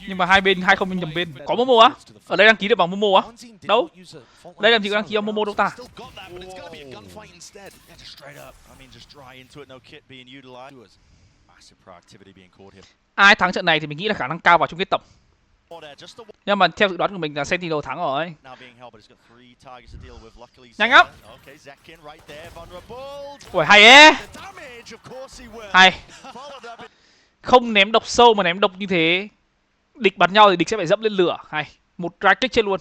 Nhưng mà hai bên 2-0 nhầm bên. Có MoMo á? Ở đây đăng ký được bằng MoMo á? Đâu? Đây làm gì có đăng ký bằng MoMo đâu ta? Ai thắng trận này thì mình nghĩ là khả năng cao vào chung kết tổng. Nhưng mà theo dự đoán của mình là Sentinels thắng rồi. Nhanh lắm. Ui hay ấy. Hay. Không ném độc sâu mà ném độc như thế. Địch bắn nhau thì địch sẽ phải dẫm lên lửa. Hay. Một drive kích chết luôn.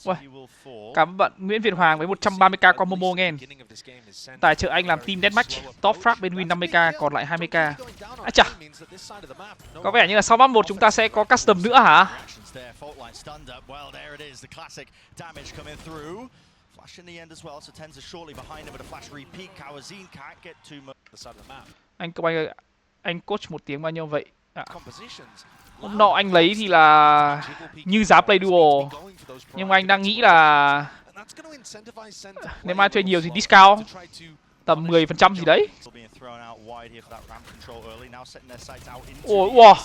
Uầy, cảm ơn bạn Nguyễn Việt Hoàng với 130k qua MoMo nghe. Tài trợ anh làm team deathmatch, top frag bên win 50k, còn lại 20k. À chà, có vẻ như là sau map 1 chúng ta sẽ có custom nữa hả? Anh Công Anh ơi, anh coach một tiếng bao nhiêu vậy? À. Hôm nọ anh lấy thì là như giá play duel, nhưng mà anh đang nghĩ là nếu mai thuê nhiều thì discount tầm 10% gì đấy. Ôi wow.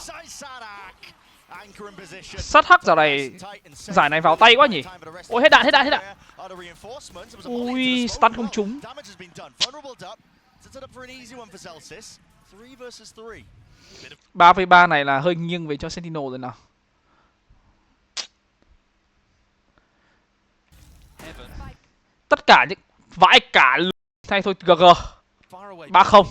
Sát hắc dạo này, giải này vào tay quá nhỉ. Ôi hết đạn. Ui stun không trúng. 3v3 này là hơi nghiêng về cho Sentinel rồi nào. Tất cả những vãi cả thay thôi GG. 3-0.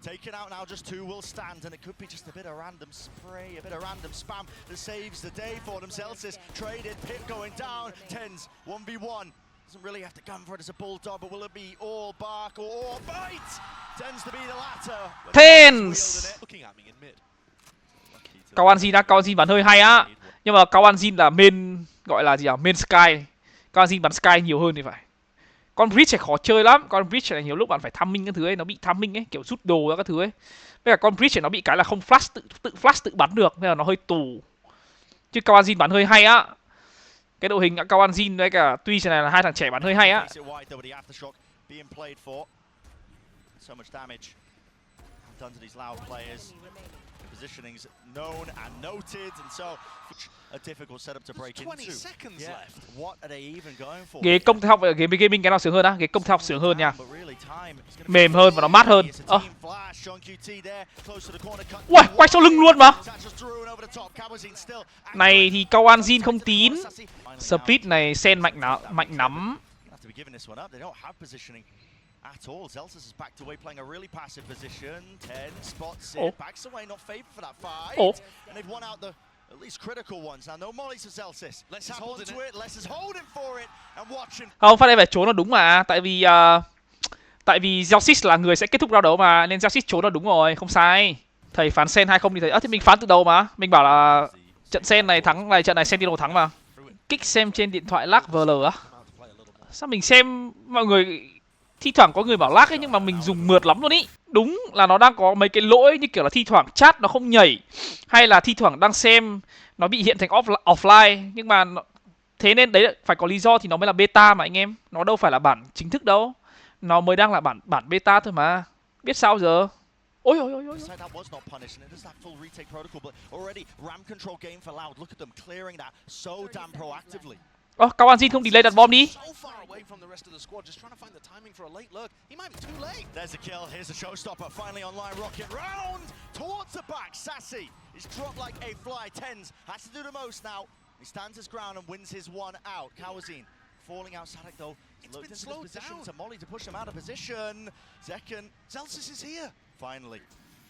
Taken out now, just two will stand, and it could be just a bit of random spray, a bit of random spam that saves the day for them. Celsius traded, Pip going down, Tens 1v1. Doesn't really have to gun for it as a bulldog, but will it be all bark or all bite? Tends to be the latter. Tens! Kawanjin bắn hơi hay á. Nhưng mà Kawanjin là main, gọi là gì à? Main Sky. Kawanjin bắn Sky nhiều hơn thì phải. Con Bridge này khó chơi lắm. Con Bridge này nhiều lúc bạn phải timing các thứ ấy, nó bị timing ấy, kiểu rút đồ ra các thứ ấy. Với cả con Bridge này nó bị cái là không flash tự flash tự bắn được nên là nó hơi tù. Chứ Kawanjin bắn hơi hay á. Cái đội hình Kawanjin với cả Twitch này là hai thằng trẻ bắn hơi hay á. positionings known and noted, and so a difficult setup to break 20 into. seconds Yeah. left. What are they even going for? Ghế công theo ghế gaming cái nào sướng hơn á? Ghế công theo sướng hơn nha. But really, time is gonna be Mềm hơn và nó mát hơn. It's a team flash. Gen.G there, close to the corner cut. Uầy, quay sau lưng luôn mà. Này thì Kawanjin không tín. Speed này Sen mạnh lắm. At all, Zelsis is backed away, playing a really passive position. 10 spots it, backs away, not favored for that fight. And they've won out the at least critical ones. Now no mollies for Zelsis. Let's tap onto it. Les is holding for it and watching. Không, phát đây phải trốn là đúng mà, tại vì Zelsis là người sẽ kết thúc round đấu mà, nên Zelsis trốn là đúng rồi, không sai. Thầy phán Sen hay không thì thầy thì mình phán từ đầu mà. Mình bảo là trận Sen này thắng này, trận này Sentinel thắng mà. Kích xem trên điện thoại lag VL á. Sao mình xem mọi người thi thoảng có người bảo lag ấy, nhưng mà mình dùng mượt lắm luôn ý. Đúng là nó đang có mấy cái lỗi như kiểu là thi thoảng chat nó không nhảy, hay là thi thoảng đang xem nó bị hiện thành offline, nhưng mà thế nên đấy phải có lý do thì nó mới là beta mà anh em, nó đâu phải là bản chính thức đâu, nó mới đang là bản beta thôi mà, biết sao giờ. Ôi ôi ôi ôi. Kawanjin không delay đặt bom đi. There's a kill. Here's a showstopper. Finally online. Rocket round towards the back. Sassy is dropped like a fly. Tens has to do the most now. He stands his ground and wins his one out. Kawanjin falling out. Sadek though looked into this position to Molly to push him out of position. Zekken. Zelsis is here. Finally.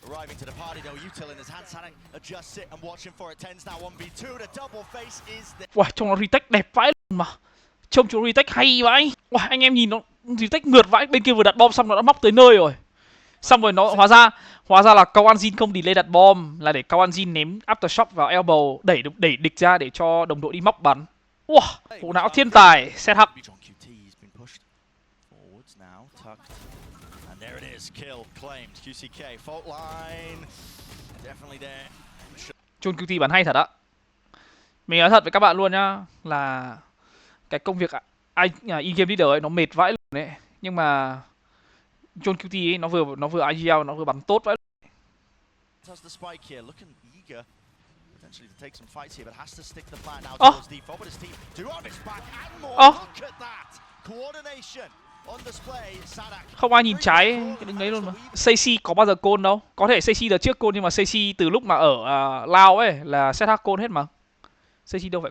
Arriving to the party though, Util in his hand, Sadek adjusts it and watching for it. Tens now 1v2. The double face is there. Wow, trông nó retake đẹp vãi mà. Trông chú retake hay vãi. Wow, anh em nhìn nó retake mượt vãi, bên kia vừa đặt bom xong nó đã móc tới nơi rồi. Xong rồi nó hóa ra là Kawanjin không delay đặt bom, là để Kawanjin ném aftershock vào elbow, đẩy địch ra để cho đồng đội đi móc bắn. Wow, bộ não thiên tài, set up. There it is, kill claimed. QCK fault line. Definitely there. Gen.G bắn hay thật á. Mình nói thật với các bạn luôn nhá, là cái công việc in-game leader ấy nó mệt vãi luôn đấy. Nhưng mà Gen.G ấy nó vừa IGL nó vừa bắn tốt vãi. Không ai nhìn trái cái đứng đấy luôn mà. Stacy có bao giờ côn đâu. Có thể Stacy đợt trước côn, nhưng mà Stacy từ lúc mà ở Lao ấy là set hack côn hết mà. Stacy đâu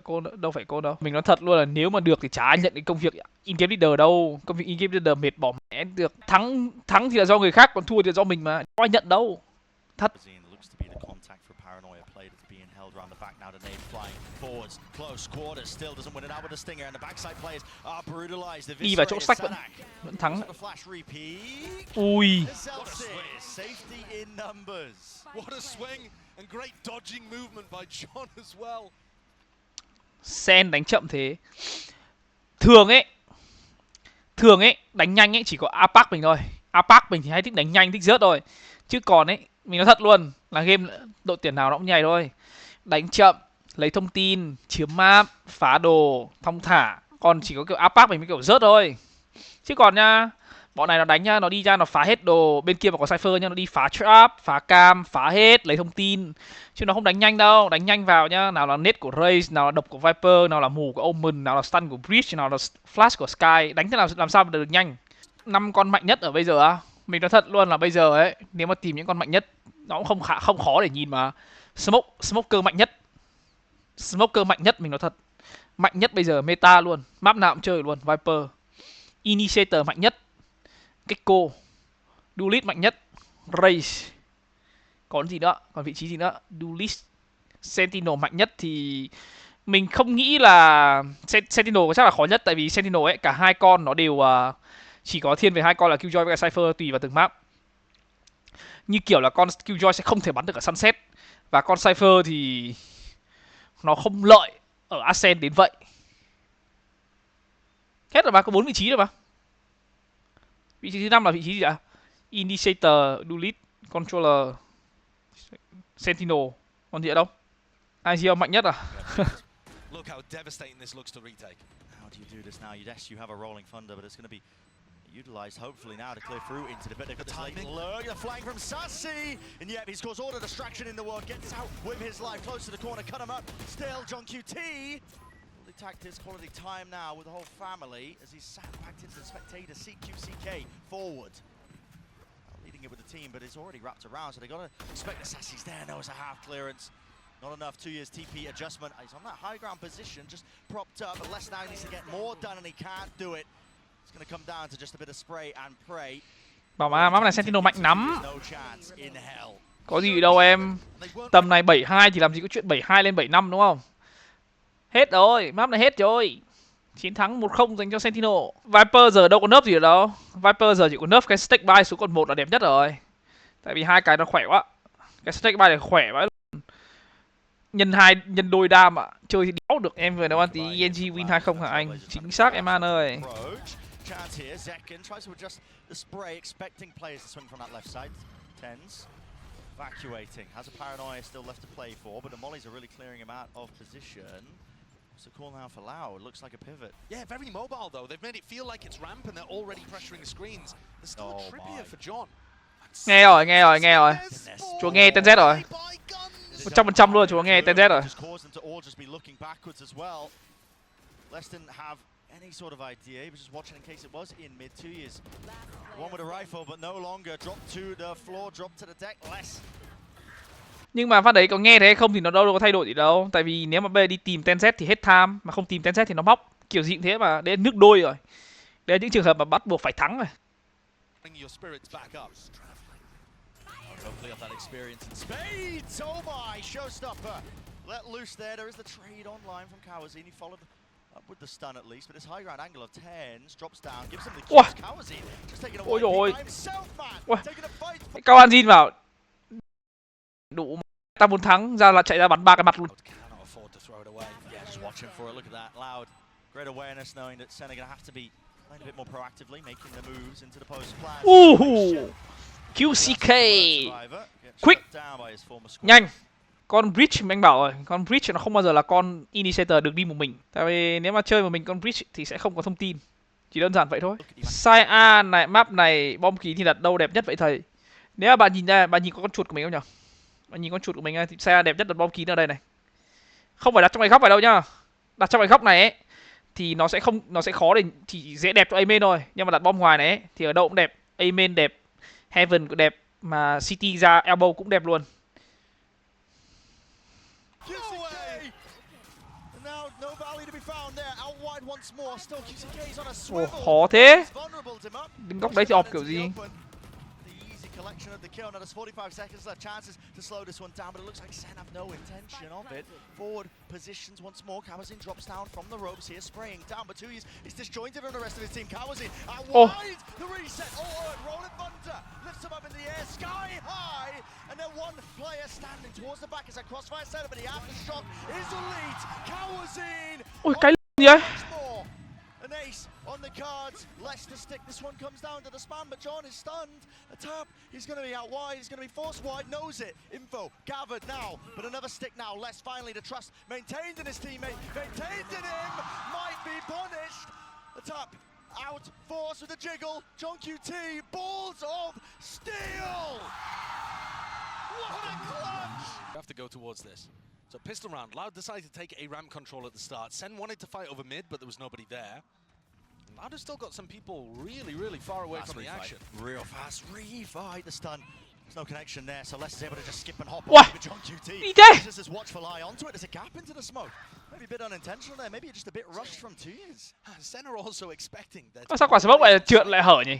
phải côn đâu. Mình nói thật luôn là nếu mà được thì chả ai nhận cái công việc in-game leader đâu. Công việc in-game leader mệt bỏ mẹ được. Thắng thì là do người khác, còn thua thì là do mình mà. Không ai nhận đâu. Thật. Đi vào chỗ sách vẫn thắng. Ui. Sen đánh chậm thế. Thường ấy đánh nhanh ấy chỉ có Apac mình thôi. Apac mình thì hay thích đánh nhanh, thích rớt thôi. Chứ còn ấy, mình nói thật luôn là game đội tuyển nào nó cũng nhảy thôi. Đánh chậm, lấy thông tin, chiếm map, phá đồ, thong thả. Còn chỉ có kiểu Apac mình mới kiểu rớt thôi. Chứ còn nha, bọn này nó đánh nhá, nó đi ra nó phá hết đồ. Bên kia mà có Cypher nhá, nó đi phá trap, phá cam, phá hết, lấy thông tin. Chứ nó không đánh nhanh đâu, đánh nhanh vào nhá. Nào là net của Raze, nào là độc của Viper, nào là mù của Omen, nào là stun của Breach, nào là flash của Sky. Đánh thế nào làm sao mà được nhanh. 5 con mạnh nhất ở bây giờ á. Mình nói thật luôn là bây giờ ấy, nếu mà tìm những con mạnh nhất, nó cũng không khó để nhìn mà. Smoker mạnh nhất. Smoker mạnh nhất, mình nói thật. Mạnh nhất bây giờ meta luôn, map nào cũng chơi luôn. Viper. Initiator mạnh nhất. Gecko. Duelist mạnh nhất. Raze. Còn gì nữa? Còn vị trí gì nữa? Duelist. Sentinel mạnh nhất thì mình không nghĩ là Sentinel chắc là khó nhất, tại vì Sentinel ấy cả hai con nó đều chỉ có thiên về hai con là Killjoy và Cypher tùy vào từng map. Như kiểu là con Killjoy sẽ không thể bắn được ở Sunset, và con Cypher thì nó không lợi ở Ascent đến vậy. Hết rồi mà, có 4 vị trí rồi mà. Vị trí thứ 5 là vị trí gì ạ? Initiator, Duelist, Controller, Sentinel. Còn gì ở đâu? IGL mạnh nhất à? Look how devastating this looks to retake. How do you do this now? Yes, you have a rolling thunder, but it's going to be Utilized hopefully now to clear through into the bit. They've got this late lurk, the flying from Sassy, and yet he's caused all the distraction in the world. Gets out with his life, close to the corner, cut him up. Still, John QT. Fully tacked his quality time now with the whole family as he's sat back into the spectator. CQCK forward. Leading it with the team, but it's already wrapped around, so they got to expect the Sassy's there. No, it's a half clearance. Not enough. 2 years TP adjustment. He's on that high ground position, just propped up, but Les now needs to get more done, and he can't do it. It's going to come down to just a bit of spray and pray. Bảo mà map này Sentinel mạnh lắm. No chance in hell. Có gì đâu em. Tầm này 72 thì làm gì có chuyện 72 lên 75 đúng không? Hết rồi, map này hết rồi. Chiến thắng 1-0 dành cho Sentinel. Viper giờ đâu có nerf gì ở đâu. Viper giờ chỉ có nerf cái stack buy xuống còn 1 là đẹp nhất rồi. Tại vì hai cái nó khỏe quá. Cái stack buy này khỏe quá. Nhân đôi đam ạ. Chơi thì đéo được. Em vừa nói tí Gen.G win 2-0 hả anh? Chính xác em An ơi. Chance here, Zekin tries to adjust the spray, expecting players to swing from that left side. Tens evacuating, has a paranoia still left to play for, but the mollies are really clearing him out of position. So call now for Lau, it looks like a pivot. Yeah, very mobile though. They've made it feel like it's ramp and they're already pressuring the screens. There's still a trip here for John. Nghe rồi. Chúa nghe tên Z rồi. 100% luôn, chúa nghe tên Z rồi. Les didn't have any sort of idea. He was just watching in case it was in mid 2 years. One with a rifle, but no longer. Drop to the floor, drop to the deck. Les. Nhưng mà phát đấy có nghe thế không thì nó đâu có thay đổi gì đâu. Tại vì nếu mà bây giờ đi tìm tên Z thì hết tham, mà không tìm tên Z thì nó móc. Kiểu gì cũng thế mà, đấy nước đôi rồi. Đấy là những trường hợp mà bắt buộc phải thắng rồi. Hopefully off that experience in spades. Oh my, showstopper. Let loose there. There is the trade online from Kawazin. He followed up with the stun at least, but this high ground angle of Tens drops down, gives him the kills. Kawazin just taking a white by himself, man. Taking a fight. Cao An Jin vào. Đủ ta muốn thắng ra là chạy ra bắn 3 cái mặt luôn. Cannot afford to throw it away. Yeah, just watching for it. Look at that. Loud. Great awareness knowing that Sen are going to have to be playing a bit more proactively, making the moves into the post plan. QCK. Quick. Nhanh. Con Bridge mình bảo rồi, con Bridge nó không bao giờ là con Initiator được đi một mình. Tại vì nếu mà chơi một mình con Bridge thì sẽ không có thông tin. Chỉ đơn giản vậy thôi. Sai A này, map này, bom khí thì đặt đâu đẹp nhất vậy thầy? Nếu mà bạn nhìn ra, bạn nhìn có con chuột của mình không nhỉ? Bạn nhìn con chuột của mình thì Sai A đẹp nhất đặt bom khí ở đây này. Không phải đặt trong cái góc phải đâu nhá. Đặt trong cái góc này ấy thì nó sẽ khó để chỉ dễ đẹp cho A main thôi. Nhưng mà đặt bom ngoài này ấy, thì ở đâu cũng đẹp. A main đẹp, Heaven cũng đẹp, mà City ra elbow cũng đẹp luôn. Ồ, khó thế. Đứng góc đấy thì ọp kiểu gì? Collection of the kill. Now there's 45 seconds left. Chances to slow this one down, but it looks like Sen have no intention of it. Forward positions once more. Kawazin drops down from the ropes here, spraying down, but he's disjointed on the rest of his team. Kawazin out wide. The reset. Rolling thunder lifts him up in the air, sky high, and then one player standing towards the back as a crossfire setup, but the aftershock is elite. Kawazin. Ôi cái gì ấy? An ace on the cards. Less to stick. This one comes down to the spam, but John is stunned. A tap. He's going to be out wide. He's going to be forced wide. Knows it. Info gathered now, but another stick now. Less finally the trust maintained in his teammate. Maintained in him. Might be punished. The tap out. Force with the jiggle. John QT. Balls of steel. What a clutch. You have to go towards this. So pistol round. Loud decided to take a ramp control at the start. Sen wanted to fight over mid, but there was nobody there. Loud has still got some people really far away from the action. Real fast refight. The stun. There's no connection there, so Les is able to just skip and hop on with John QT. Just as watchful eye onto it. There's a gap into the smoke. Maybe a bit unintentional there. Maybe just a bit rushed from 2 years. Sen are also expecting that. Sao quả smoke lại trượt lại hở nhỉ?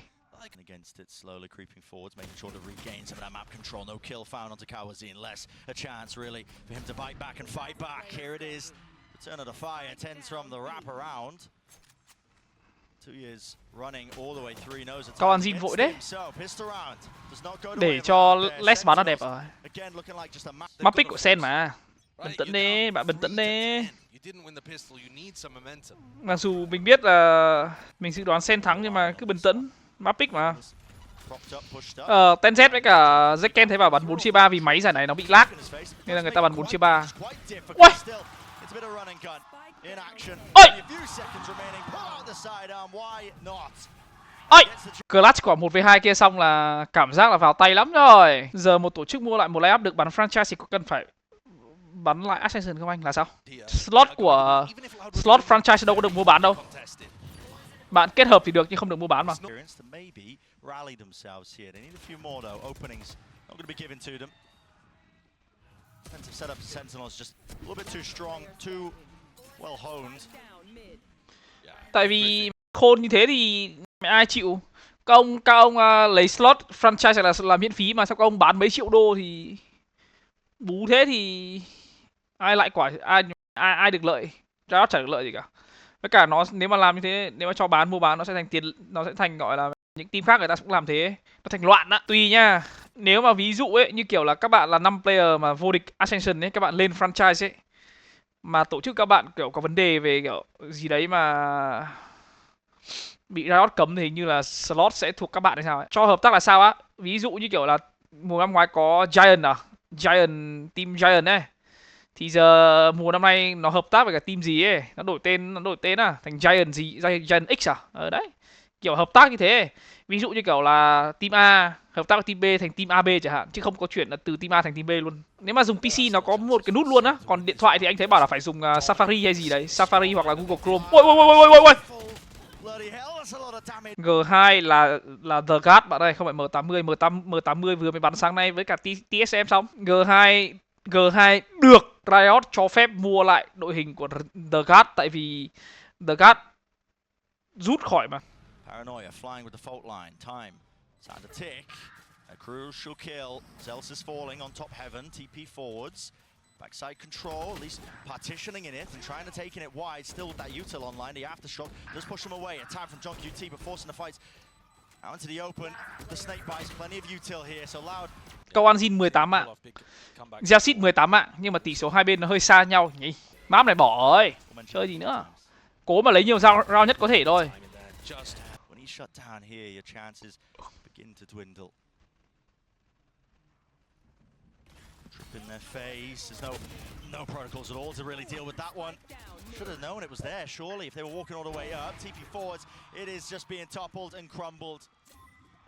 Against it, slowly creeping forwards, making sure to regain some of that map control. No kill found onto Kawazin. Less a chance really for him to bite back and fight back. Here it is. Return of the fire. Tens from the wrap around. 2 years running all the way through. Knows it's Cao An Jin vội đấy. Để cho Les bắn nó đẹp rồi. Map pick của Sen mà. Bình tĩnh đi, bạn bình tĩnh đi. Mặc dù mình biết là mình dự đoán Sen thắng nhưng mà cứ bình tĩnh. Map pick mà. Ten Z với cả Zekken thấy bảo bắn 4/3 vì máy giải này nó bị lag nên là người ta bắn 4/3. Ui! Ôi! Ôi, clutch quả 1v2 kia xong là cảm giác là vào tay lắm rồi. Giờ một tổ chức mua lại một layup được bắn franchise thì có cần phải bắn lại Ascension không anh là sao? Slot franchise đâu có được mua bán đâu. Bạn kết hợp thì được nhưng không được mua bán mà. Tại vì khôn như thế thì ai chịu? Các ông lấy slot franchise là miễn phí mà sao các ông bán mấy triệu đô thì bú thế thì ai lại quả ai được lợi? Riot chả được lợi gì cả. Với cả nó nếu mà làm như thế, nếu mà cho mua bán nó sẽ thành tiền, nó sẽ thành gọi là những team khác người ta cũng làm thế, nó thành loạn á. Tùy nha. Nếu mà ví dụ ấy như kiểu là các bạn là 5 player mà vô địch Ascension ấy, các bạn lên franchise ấy mà tổ chức các bạn kiểu có vấn đề về kiểu gì đấy mà bị Riot cấm thì hình như là slot sẽ thuộc các bạn hay sao ấy. Cho hợp tác là sao á? Ví dụ như kiểu là mùa năm ngoái có team Giant ấy. Thì giờ mùa năm nay nó hợp tác với cả team gì ấy, nó đổi tên thành Giant X à? Ở đấy. Kiểu hợp tác như thế. Ví dụ như kiểu là team A hợp tác với team B thành team AB chẳng hạn, chứ không có chuyện là từ team A thành team B luôn. Nếu mà dùng PC nó có một cái nút luôn á, còn điện thoại thì anh thấy bảo là phải dùng Safari hay gì đấy, Safari hoặc là Google Chrome. Ôi. G2 là The God bạn ơi, không phải M80. M80 vừa mới bắn sáng nay với cả TSM xong. G2 được Riot cho phép mua lại đội hình của The God tại vì The God rút khỏi mà. Paranoia flying with the fault line. Time. Time to tick. A crucial kill. Zelsis falling on top heaven. TP forwards. Backside control, at least partitioning in it and trying to take it wide. Still with that util online. The aftershock does push him away. A time from Junk UT, but forcing the fight out into the open. The snake bites, plenty of util here. So Loud. Câu Anjin 18 mạng, Zelsis 18 mạng, nhưng mà tỷ số hai bên nó hơi xa nhau nhỉ. Map này bỏ rồi, chơi gì nữa. Cố mà lấy nhiều round nhất có thể thôi. When he shut down here, your chances begin to dwindle. Trip in their face. There's no protocols at all to really deal with that one. Should have known it was there, surely, if they were walking all the way up. TP forwards, it is just being toppled and crumbled.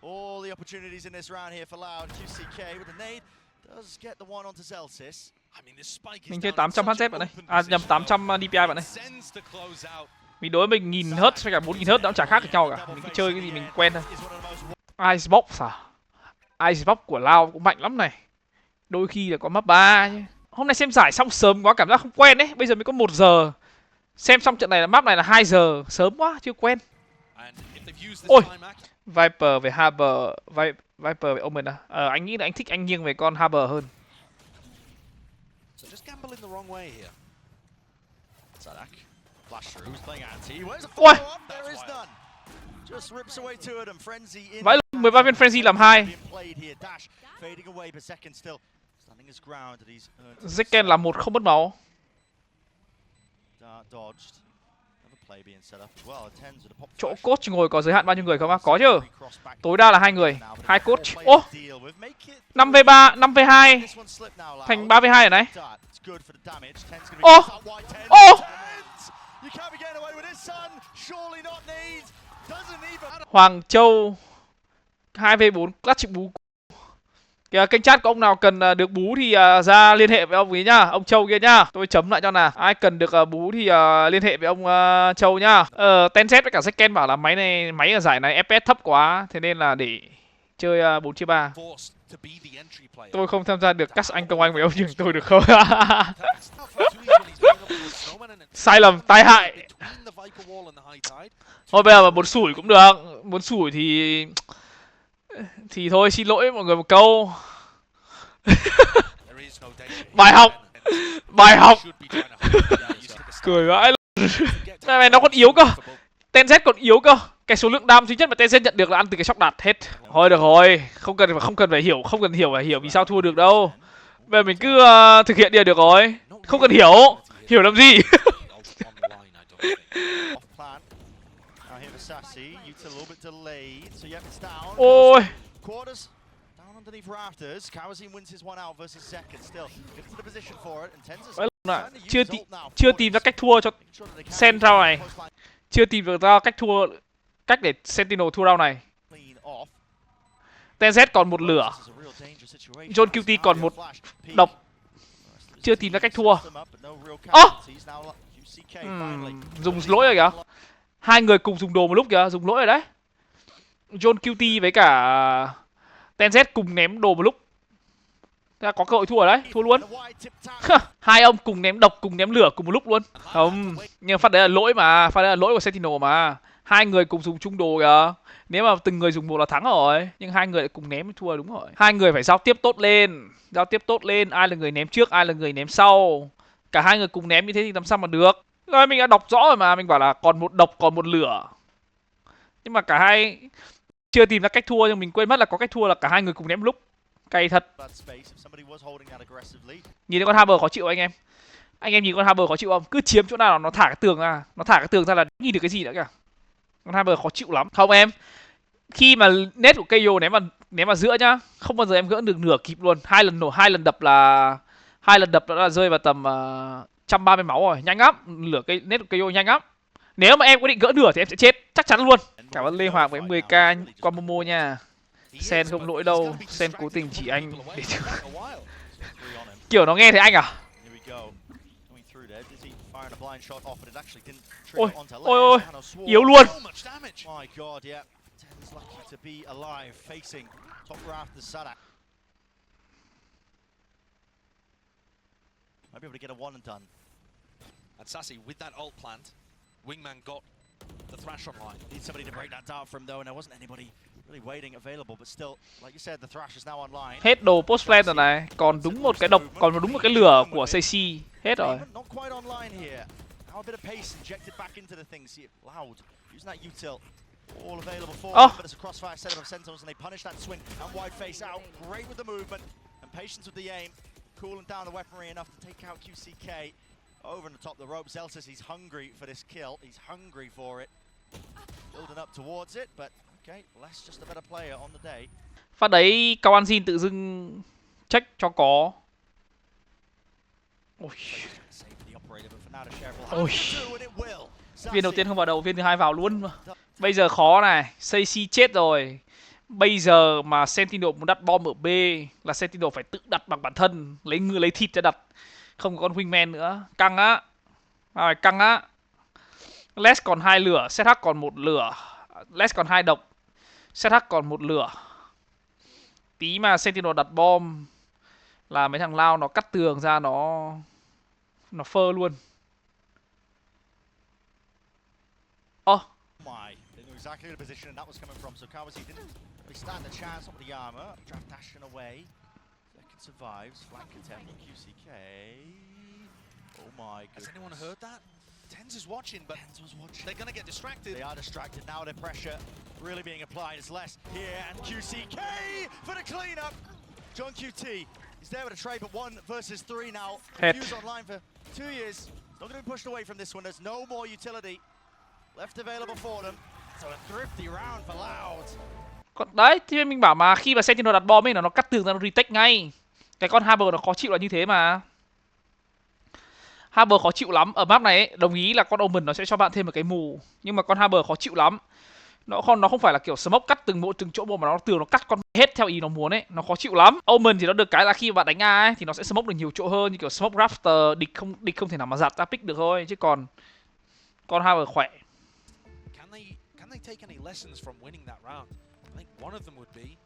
All the opportunities in this round here for Loud. QCK with the nade does get the one onto Zelsis. Mình chơi 800 HZ bạn ơi. À nhầm 800 DPI bạn ơi. Vì đối với mình 1000 Hz với cả 4000 Hz nó chẳng khác nhau cả. Mình cứ chơi cái gì mình quen thôi. Icebox à? Icebox của Lao cũng mạnh lắm này. Đôi khi là có map 3 chứ. Hôm nay xem giải xong sớm quá cảm giác không quen đấy. Bây giờ mới có 1 giờ. Xem xong trận này là map này là 2 giờ, sớm quá chưa quen. Ôi. Viper về Harbor, Viper về Omen à? Anh nghĩ là anh thích anh nghiêng về con Harbor hơn. Ôi. Vãi 13 viên Frenzy làm 2. Zekken làm 1 không mất máu. Chỗ coach ngồi có giới hạn bao nhiêu người không á? Có chứ. Tối đa là 2 người, 2 coach. Ô. 5v3, 5v2 thành 3v2 ở này. Ô. Ô. Hoàng Châu 2v4 clutch bú. Kìa, kênh chat có ông nào cần được bú thì ra liên hệ với ông ấy nhá, ông Châu kia nhá. Tôi chấm lại cho nào. Ai cần được bú thì liên hệ với ông Châu nhá. Tencent với cả Zekken bảo là máy ở giải này FPS thấp quá, thế nên là để chơi 4/3. Tôi không tham gia được cắt anh Công Anh với ông nhường tôi được không? Sai lầm tai hại. Thôi bây giờ mà muốn sủi cũng được. Muốn sủi thì thôi xin lỗi mọi người một câu. Bài học. Cười vãi. Này nó còn yếu cơ. Tencent còn yếu cơ. Cái số lượng đam duy nhất mà Tencent nhận được là ăn từ cái shop đạt hết. Thôi được rồi, không cần phải hiểu vì sao thua được đâu. Bây giờ mình cứ thực hiện đi được rồi. Không cần hiểu làm gì. Ôi. Chưa tìm ra cách thua cho Sen rao này. Chưa tìm được ra cách thua cách để Sentinel thua round này. TZ còn một lửa, John QT còn một độc, chưa tìm ra cách thua. Dùng lỗi rồi kìa. Hai người cùng dùng đồ một lúc kìa, dùng lỗi rồi đấy. John QT với cả TZ cùng ném đồ một lúc. Thế là có cơ hội thua rồi đấy, thua luôn. Hai ông cùng ném độc, cùng ném lửa cùng một lúc luôn. Không, nhưng phát đấy là lỗi mà, phát đấy là lỗi của Sentinel mà. Hai người cùng dùng chung đồ kìa. Nếu mà từng người dùng một là thắng rồi, nhưng hai người lại cùng ném thì thua đúng rồi. Hai người phải giao tiếp tốt lên, giao tiếp tốt lên, ai là người ném trước, ai là người ném sau. Cả hai người cùng ném như thế thì làm sao mà được. Rồi mình đã đọc rõ rồi mà, mình bảo là còn một độc, còn một lửa. Nhưng mà cả hai chưa tìm ra cách thua, nhưng mình quên mất là có cách thua là cả hai người cùng ném lúc. Cay thật. Nhìn thấy con Haber khó chịu anh em. Anh em nhìn con Haber khó chịu không? Cứ chiếm chỗ nào nó thả cái tường ra, nó thả cái tường ra là nhìn được cái gì nữa kìa. Con Haber khó chịu lắm. Không em, khi mà net của KO ném vào giữa nhá, không bao giờ em gỡ được nửa kịp luôn. Hai lần đập đã là rơi vào tầm 130 máu rồi, nhanh lắm. Lửa cây net của KO nhanh lắm. Nếu mà em có định gỡ nửa thì em sẽ chết chắc chắn luôn. Cảm ơn Lê Hoàng với 10k qua MoMo nha. Sen không lỗi đâu, Sen cố tình chỉ anh để kiểu nó nghe thấy anh à? Ôi, ôi ôi, yếu luôn. Might be able to get a one and done. And Sassy, with that ult plant, Wingman got the Thrash online. Need somebody to break that down from though, and there wasn't anybody really waiting available, but still, like you said, the Thrash is now online. Hết đồ post plan rồi này, còn đúng một cái độc, còn đúng một cái lửa của CC, hết rồi. Not quite online here. Now a bit of pace injected back into the thing. See it loud using that util. All available for them, but it's a crossfire setup of Sentinels, and they punish that swing and wide face out. Great with the movement and patience with the aim. Cooling down the weaponry enough to take out QCK. Over and the top of the rope, Zelsis, he's hungry for this kill. He's hungry for it. Building up towards it, but okay, less just a better player on the day. Phát đấy Cao An Jin tự dưng check cho có. Ôi. Ôi. Viên đầu tiên không vào đầu, viên thứ hai vào luôn mà. Bây giờ khó này, CC chết rồi. Bây giờ mà Sentinel muốn đặt bom ở B là Sentinel phải tự đặt bằng bản thân, lấy ngư lấy thịt ra đặt. Không có con wingman nữa, căng á. Rồi căng á. Les còn 2 lửa, ZH còn 1 lửa. Les còn 2 độc, ZH còn 1 lửa. Tí mà Sentinel đặt bom là mấy thằng lao nó cắt tường ra, nó phơ luôn. Exactly the position that was coming from, so Kawasi didn't really stand a chance off the armor. Draft dashing away. Second survives. Flank attempt from QCK. Oh my god. Has anyone heard that? Tens is watching, but Tens was watching. They're gonna get distracted. They are distracted now. Their pressure really being applied. It's less here, and QCK for the cleanup. John QT is there with a trade, but 1 versus 3 now. Fuse online for 2 years. Not going to be pushed away from this one. There's no more utility left available for them. So a thrifty round for Loud. Còn đấy, thì mình bảo mà khi mà Sentinel đặt bom ấy là nó cắt tường ra, nó retake ngay. Cái con Haber nó khó chịu là như thế mà. Haber khó chịu lắm. Ở map này ấy, đồng ý là con Omen nó sẽ cho bạn thêm một cái mù, nhưng mà con Haber khó chịu lắm. Nó không phải là kiểu smoke cắt từng chỗ một, mà nó tường nó cắt con hết theo ý nó muốn ấy, nó khó chịu lắm. Omen thì nó được cái là khi mà bạn đánh A ấy thì nó sẽ smoke được nhiều chỗ hơn, như kiểu smoke rafter, địch không thể nào mà giặt ra pick được thôi, chứ còn con Haber khỏe. Can they take any lessons from winning that round? I think one of them would be,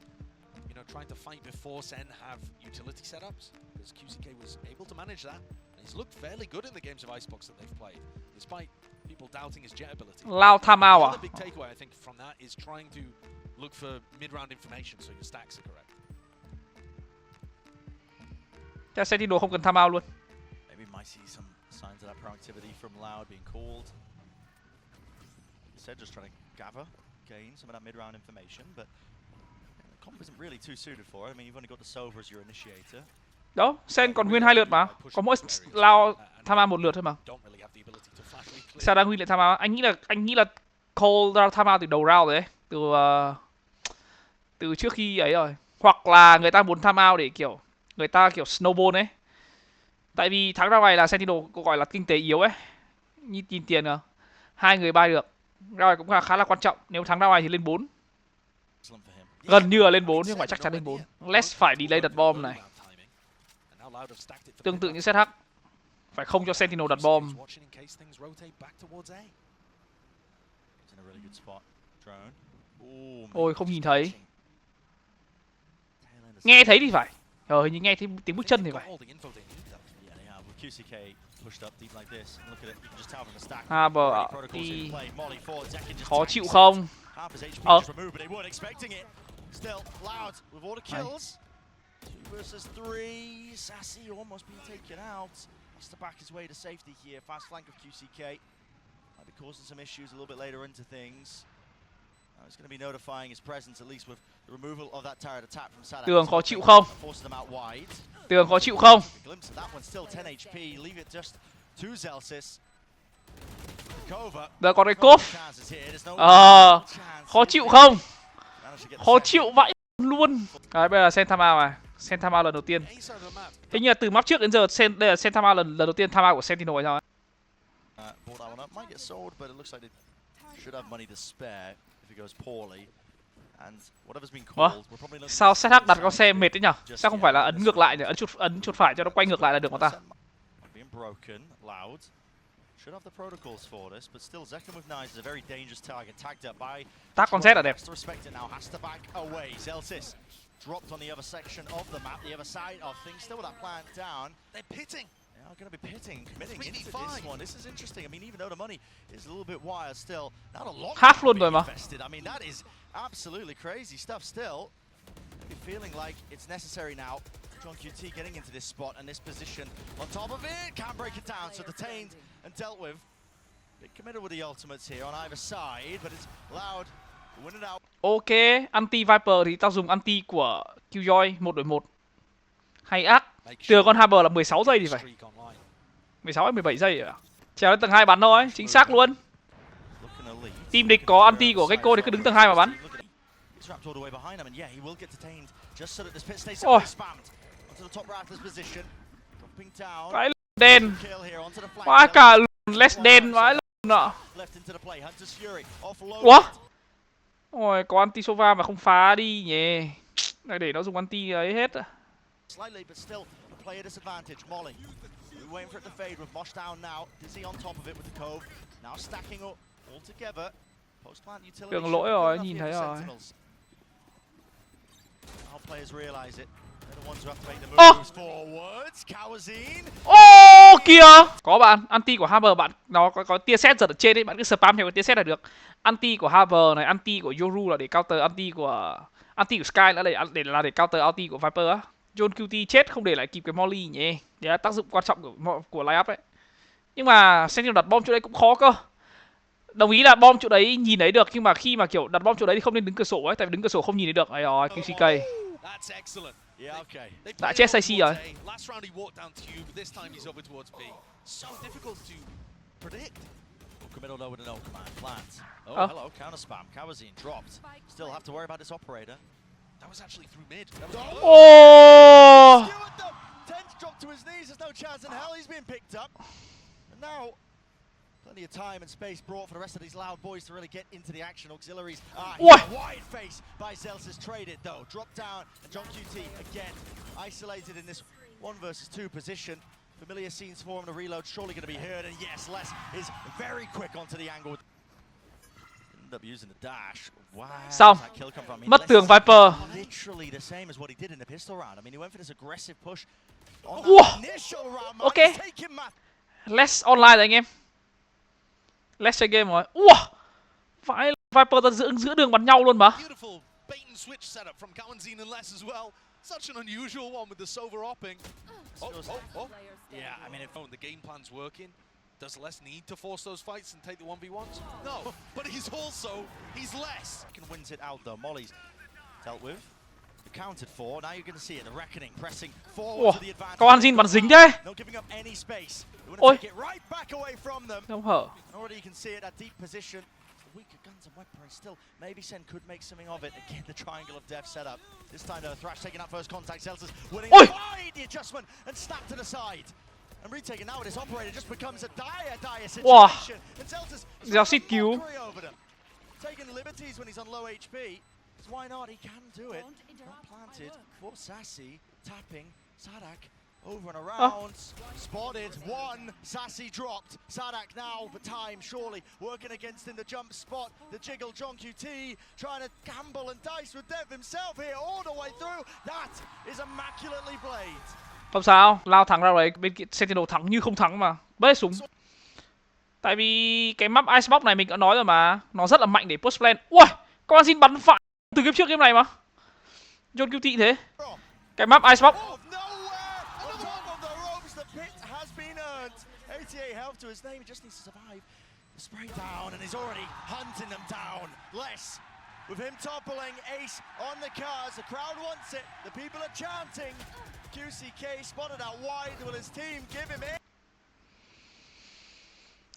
you know, trying to fight before Sen have utility setups, because QCK was able to manage that. And he's looked fairly good in the games of Icebox that they've played, despite people doubting his jet ability. Lao tham out à? Another big takeaway I think from that is trying to look for mid-round information so your stacks are correct. Chắc Sentinel không cần tham out luôn. Maybe might see some signs of that proactivity from Loud being called. Instead, just trying to gather, gain some of that mid-round information, but the comp isn't really too suited for it. I mean, you've only got the Sova as your initiator. Đó, Sen còn nguyên 2 lượt mà, có mỗi Lao tham out 1 lượt thôi mà. Sao đang nguyên lại tham out? Anh nghĩ là Cole ra tham out từ đầu round rồi đấy, từ trước khi ấy rồi. Hoặc là người ta muốn tham out để kiểu người ta kiểu snowball ấy. Tại vì thắng round này là Sentinel gọi là kinh tế yếu ấy. Nhìn tiền à, 2 người bay được. Round này cũng khá là quan trọng. Nếu thắng round này thì lên 4. Excellent for him. Gần như là lên 4 nhưng không phải chắc chắn lên 4. Let's phải delay đặt bom này. Tương tự như set H. Phải không cho Sentinel đặt bom. Ôi không nhìn thấy. Nghe thấy thì phải. Hình như nghe thấy tiếng bước chân thì phải. Haber thì khó chịu không? Still loud with all the kills. 2 versus 3. Sassy almost being taken out. Has to back his way to safety here. Fast flank of QCK. Might be causing some issues a little bit later into things. He's going to be notifying his presence at least with the removal of that turret attack from Sadat. Tường khó chịu không? Tường khó chịu không? Glimpse of that one, still 10 HP. Leave it just to Zelsis. Giờ còn cái cốp. Khó chịu không? Khó chịu vãi luôn. Đấy, bây giờ Sentinel này. Sentinel lần đầu tiên. Hình như là từ map trước đến giờ đây là Sentinel lần đầu tiên tham gia của Sentinel hay sao ấy. Ủa? Sao setup đặt con xe mệt đấy nhở? Sao không phải là ấn ngược lại nhỉ? Ấn chuột phải cho nó quay ngược lại là được mà ta. Should have the protocols for this, but still Zekan with Knives is a very dangerous target, tagged up by... Tác con Z là đẹp. Respect it now, has to back away. Zelsis dropped on the other section of the map, the other side of things, still with that plant down. They're pitting. They are going to be pitting, committing into this one. This is interesting. I mean, even though the money is a little bit wild still, not a lot half luôn rồi mà. invested. I mean, that is absolutely crazy stuff still. Maybe feeling like it's necessary now. Gen.G getting into this spot and this position on top of it, can't break it down, so detained and dealt with. Big committed with the ultimates here on either side, but it's loud. Win it out. Ok, anti Viper thì tao dùng anti của Killjoy 1 đổi 1. Hay ác. Từ con Haber là 16 giây thì phải. 16 hay 17 giây à? Trèo lên tầng 2 bắn thôi, chính xác luôn. Team địch có anti của Gecko thì cứ đứng tầng 2 mà bắn. Ôi. Vãi đen. Vãi cả less đen vãi nọ. Ủa? Ôi, có anti Sova mà không phá đi nhỉ. Lại để nó dùng anti ấy hết à. Đường lỗi rồi, nhìn thấy rồi. Ô kìa. Có bạn, anti của Haber bạn nó có tia sét giật ở trên đấy, bạn cứ spam theo cái tia sét là được. Anti của Haber này, anti của Yoru là để counter anti của Sky là để counter anti của Viper á. John QT chết không để lại kịp cái Molly nhỉ. Đấy là tác dụng quan trọng của line up đấy. Nhưng mà Sentinel đặt bom chỗ đấy cũng khó cơ. Đồng ý là bom chỗ đấy nhìn thấy được, nhưng mà khi mà kiểu đặt bom chỗ đấy thì không nên đứng cửa sổ ấy, tại vì đứng cửa sổ không nhìn thấy được. Ấy rồi, QCK. Đã chết Saisi rồi. Plenty of time and space brought for the rest of these loud boys to really get into the action. Auxiliaries wide face by Zelsis, traded though, dropped down, and Gen.G again isolated in this 1 versus 2 position. Familiar scenes for him to reload, surely going to be heard, and yes, Les is very quick onto the angle. End up using the dash. Wow. Xong. Mất tường Viper. Literally the same as what he did in the pistol round. I mean, he went for this aggressive push. Ok. Let's online rồi anh em. Let's chơi game rồi. Ủa, vãi, Viper ta giữa đường bắn nhau luôn mà. Such an unusual one with the Sova opping. Yeah, I mean, if the game plan's working, does Les need to force those fights and take the 1v1s? No, but he's less. Wins it out though. Molly's dealt with. Accounted for. Now you're going to see it. The reckoning pressing forward to the advantage. Có Anjin bắn dính thế. Not giving up any space. Ôi. Take it right back away from them. Không hở. Already you can see it at deep position. The weaker guns and weapon and still maybe Sen could make something of it. Again, the triangle of death set up. This time though, Thrash taking out first contact. Zelsis winning wide the adjustment and snapped to the side. And retaking now with his operator just becomes a dire Wow. situation. And Zelta's Giao xít cứu. taking liberties when he's on low HP. Why not? He can do it. Not planted for Sassy, tapping Sadak over and around. Spotted one. Sassy dropped. Sadak now, but time surely working against in the jump spot. The jiggle, John QT trying to gamble and dice with Dev himself here all the way through. That is immaculately played. Không sao, lao thắng ra đấy, bên kia Sentinel thắng như không thắng mà. Bê súng. Tại vì cái map Icebox này mình đã nói rồi mà, nó rất là mạnh để push plan. Ui, con xin bắn phải từ game trước game này mà. John QT thế. Cái map Icebox. To his name, he just needs to survive. The spray down, and he's already hunting them down. Less with him toppling Ace on the cars. The crowd wants it. The people are chanting. QCK spotted out wide. Will his team give him in?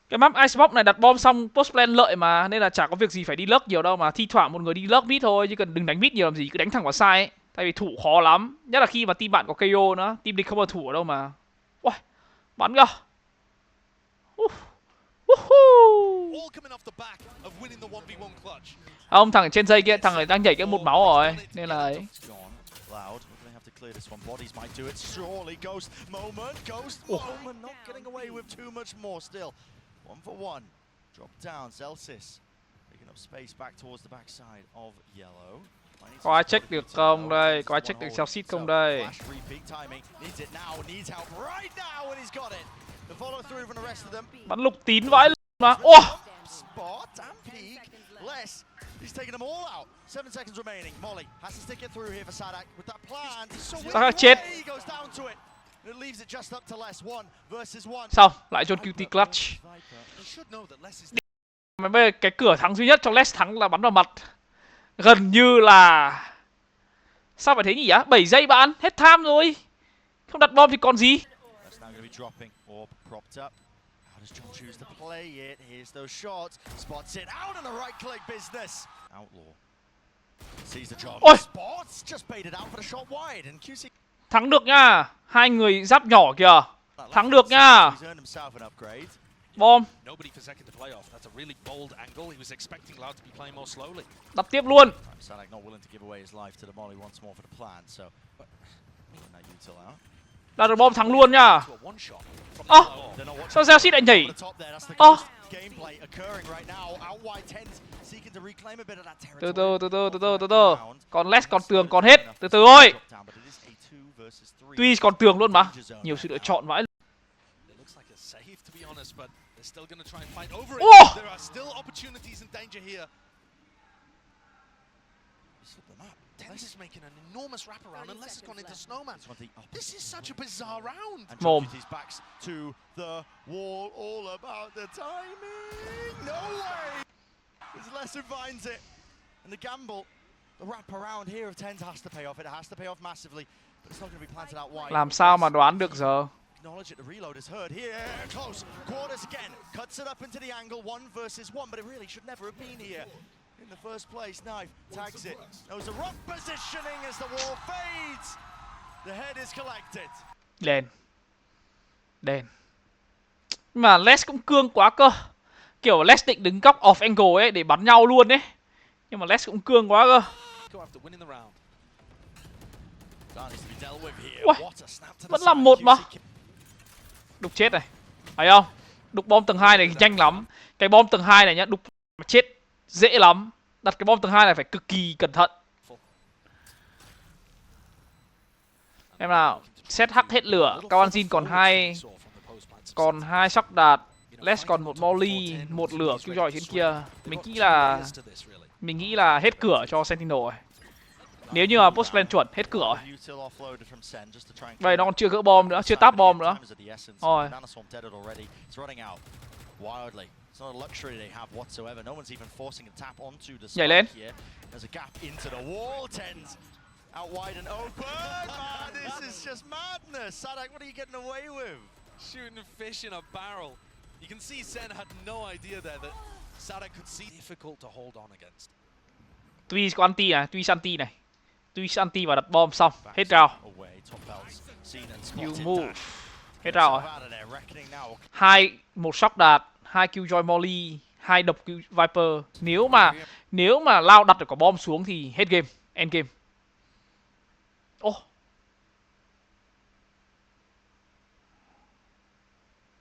Cái map Icebox này đặt bom xong post plan lợi mà, nên là chả có việc gì phải đi lurk nhiều đâu, mà thi thoảng một người đi lurk mid thôi, chứ cần đừng đánh mid nhiều làm gì, cứ đánh thẳng vào side ấy. Tại vì thủ khó lắm, nhất là khi mà team bạn có KO nữa, team địch không có thủ ở đâu mà. Ui, bắn kìa. Ông thằng ở trên dây kia, thằng này đang nhảy cái một máu rồi, nên là ấy. Có ai check được không đây? Có ai check được self seed không đây? Bắn lục tín vãi mà. Ô! Sadak chết. Xong, lại John QT clutch. Mà bây giờ cái cửa thắng duy nhất trong Let's thắng là bắn vào mặt. Gần như là... Sao phải thế nhỉ? 7 giây bạn, hết tham rồi. Không đặt bom thì còn gì. How does John choose to play it? Here's those shots. Spots it out in the right click business. Outlaw sees the job. Spots just baited out for the shot wide and QC. Thắng được nha. Hai người giáp nhỏ kìa. Thắng được nha. Bom. Đặt tiếp luôn. Đặt được bom thắng luôn nha. Sao Giao Xít lại nhảy? Từ từ. Còn Les còn tường còn hết. Từ từ thôi. Tuy còn tường luôn mà. Nhiều sự lựa chọn vãi. Tenz is making an enormous wraparound and Les has gone into Snowman. This is such a bizarre round. Mồm. To the wall, all about the timing. No way. As Les finds it, and the gamble, the wraparound here of Tenz has to pay off. It has to pay off massively, but it's not going to be planted out wide. Làm sao mà đoán được giờ? Acknowledge it. The reload is heard here. Close quarters again. Cuts it up into the angle. 1 versus 1, but it really should never have been here. In the first place, Knife tags it. Knows the rock positioning as the wall fades. The head is collected. Đèn. Mà Les cũng cương quá cơ. Kiểu Les định đứng góc off angle ấy để bắn nhau luôn ấy. Nhưng mà Les cũng cương quá cơ. Ui, vẫn là một mà. Đục chết này. Thấy không? Đục bom tầng 2 này nhanh lắm. Cái bom tầng 2 này nhá, đục mà chết dễ lắm. Đặt cái bom tầng 2 này phải cực kỳ cẩn thận. Em nào, set hắc hết lửa, Kawanjin còn 2 shock đạt, Les còn 1 molly, 1 lửa kêu giỏi trên kia. Mình nghĩ là hết cửa cho Sentinel rồi. Nếu như mà post plan chuẩn hết cửa rồi. Vậy nó còn chưa gỡ bom nữa, chưa táp bom nữa. Rồi. It's not a luxury they have whatsoever. No one's even forcing a tap onto the Nhảy lên. here. There's a gap into the wall. Tenz out wide and open. Man, this is just madness. Sadak, what are you getting away with? Shooting fish in a barrel. You can see Sen had no idea there that Sadak could see difficult to hold on against. Tuy có anti này, tuy anti và đặt bom xong, hết round. You move. Hết ra rồi. 1 shock đạt, 2 Killjoy Molly, 2 độc Viper. Nếu mà lao đặt được quả bom xuống thì hết game, end game. Ô.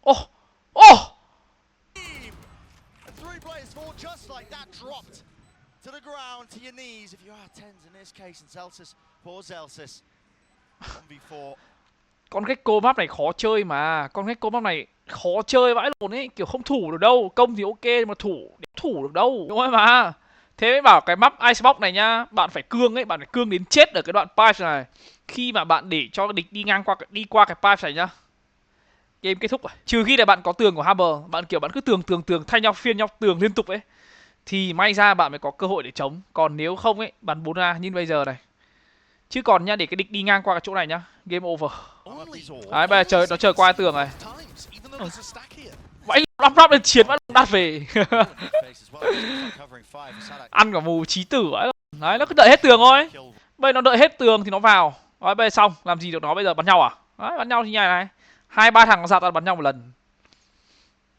Ô. Ô. To the ground, to your knees, if you are tens in this case, and Celsius, poor Celsius. 1v4. Con Gecko map này khó chơi mà. Con Gecko map này khó chơi vãi lồn ấy. Kiểu không thủ được đâu. Công thì ok mà thủ được đâu. Đúng không mà. Thế mới bảo cái map Icebox này nhá, bạn phải cương ấy. Bạn phải cương đến chết ở cái đoạn pipe này. Khi mà bạn để cho địch đi qua cái pipe này nhá, game kết thúc rồi. Trừ khi là bạn có tường của Hammer. Bạn cứ tường thay nhau phiên nhau tường liên tục ấy, thì may ra bạn mới có cơ hội để chống. Còn nếu không ấy, bắn 4A như bây giờ này. Chứ còn nhá, để cái địch đi ngang qua cái chỗ này nhá, game over. Đấy, bây giờ nó chờ qua tường này. Vãi lắp lên chiến vẫn đắt về. Ăn cả mù chí tử ấy. Đấy, nó cứ đợi hết tường thôi. Bây giờ nó đợi hết tường thì nó vào. Đấy, bây giờ xong, làm gì được nó bây giờ, bắn nhau à? Đấy, bắn nhau thì như này. 2-3 thằng nó ra tao bắn nhau một lần.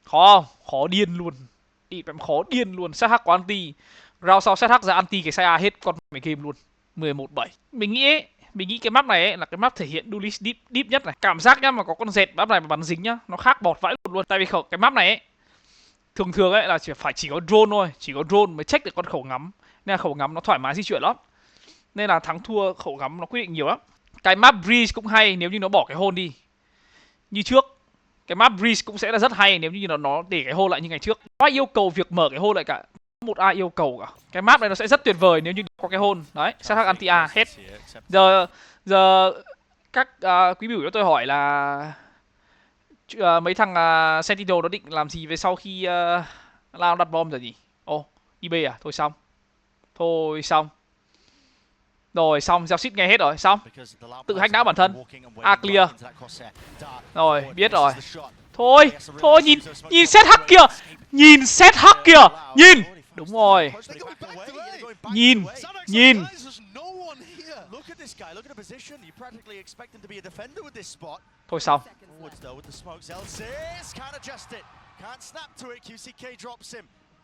Khó không? Khó điên luôn. Đi em khó điên luôn. Set hack của anti. Round sau set hack ra anti cái Saya hết con mày game luôn. 11-7. Mình nghĩ cái map này ấy là cái map thể hiện duelist deep nhất này. Cảm giác nhá, mà có con dẹt map này mà bắn dính nhá, nó khác bọt vãi luôn. Tại vì cái map này ấy thường ấy là chỉ có drone thôi, chỉ có drone mới check được con khẩu ngắm. Nên là khẩu ngắm nó thoải mái di chuyển lắm. Nên là thắng thua khẩu ngắm nó quyết định nhiều lắm. Cái map Breeze cũng hay nếu như nó bỏ cái hole đi. Như trước, cái map Breeze cũng sẽ là rất hay nếu như nó để cái hole lại như ngày trước. Không ai yêu cầu việc mở cái hole lại cả. Một ai yêu cầu cả. Cái map này nó sẽ rất tuyệt vời nếu như có cái hole. Đấy, set hack anti A hết. Giờ các quý biểu cho tôi hỏi là mấy thằng Sentinel nó định làm gì về sau khi lao đặt bom rồi nhỉ? Ô, IB à? Thôi xong. Rồi xong, giao ship nghe hết rồi, xong. Tự hack não bản thân. A clear. Rồi, biết rồi. Thôi, nhìn set hack kìa. Nhìn set hack kìa. Nhìn. Đúng rồi. Nhìn. Thôi xong.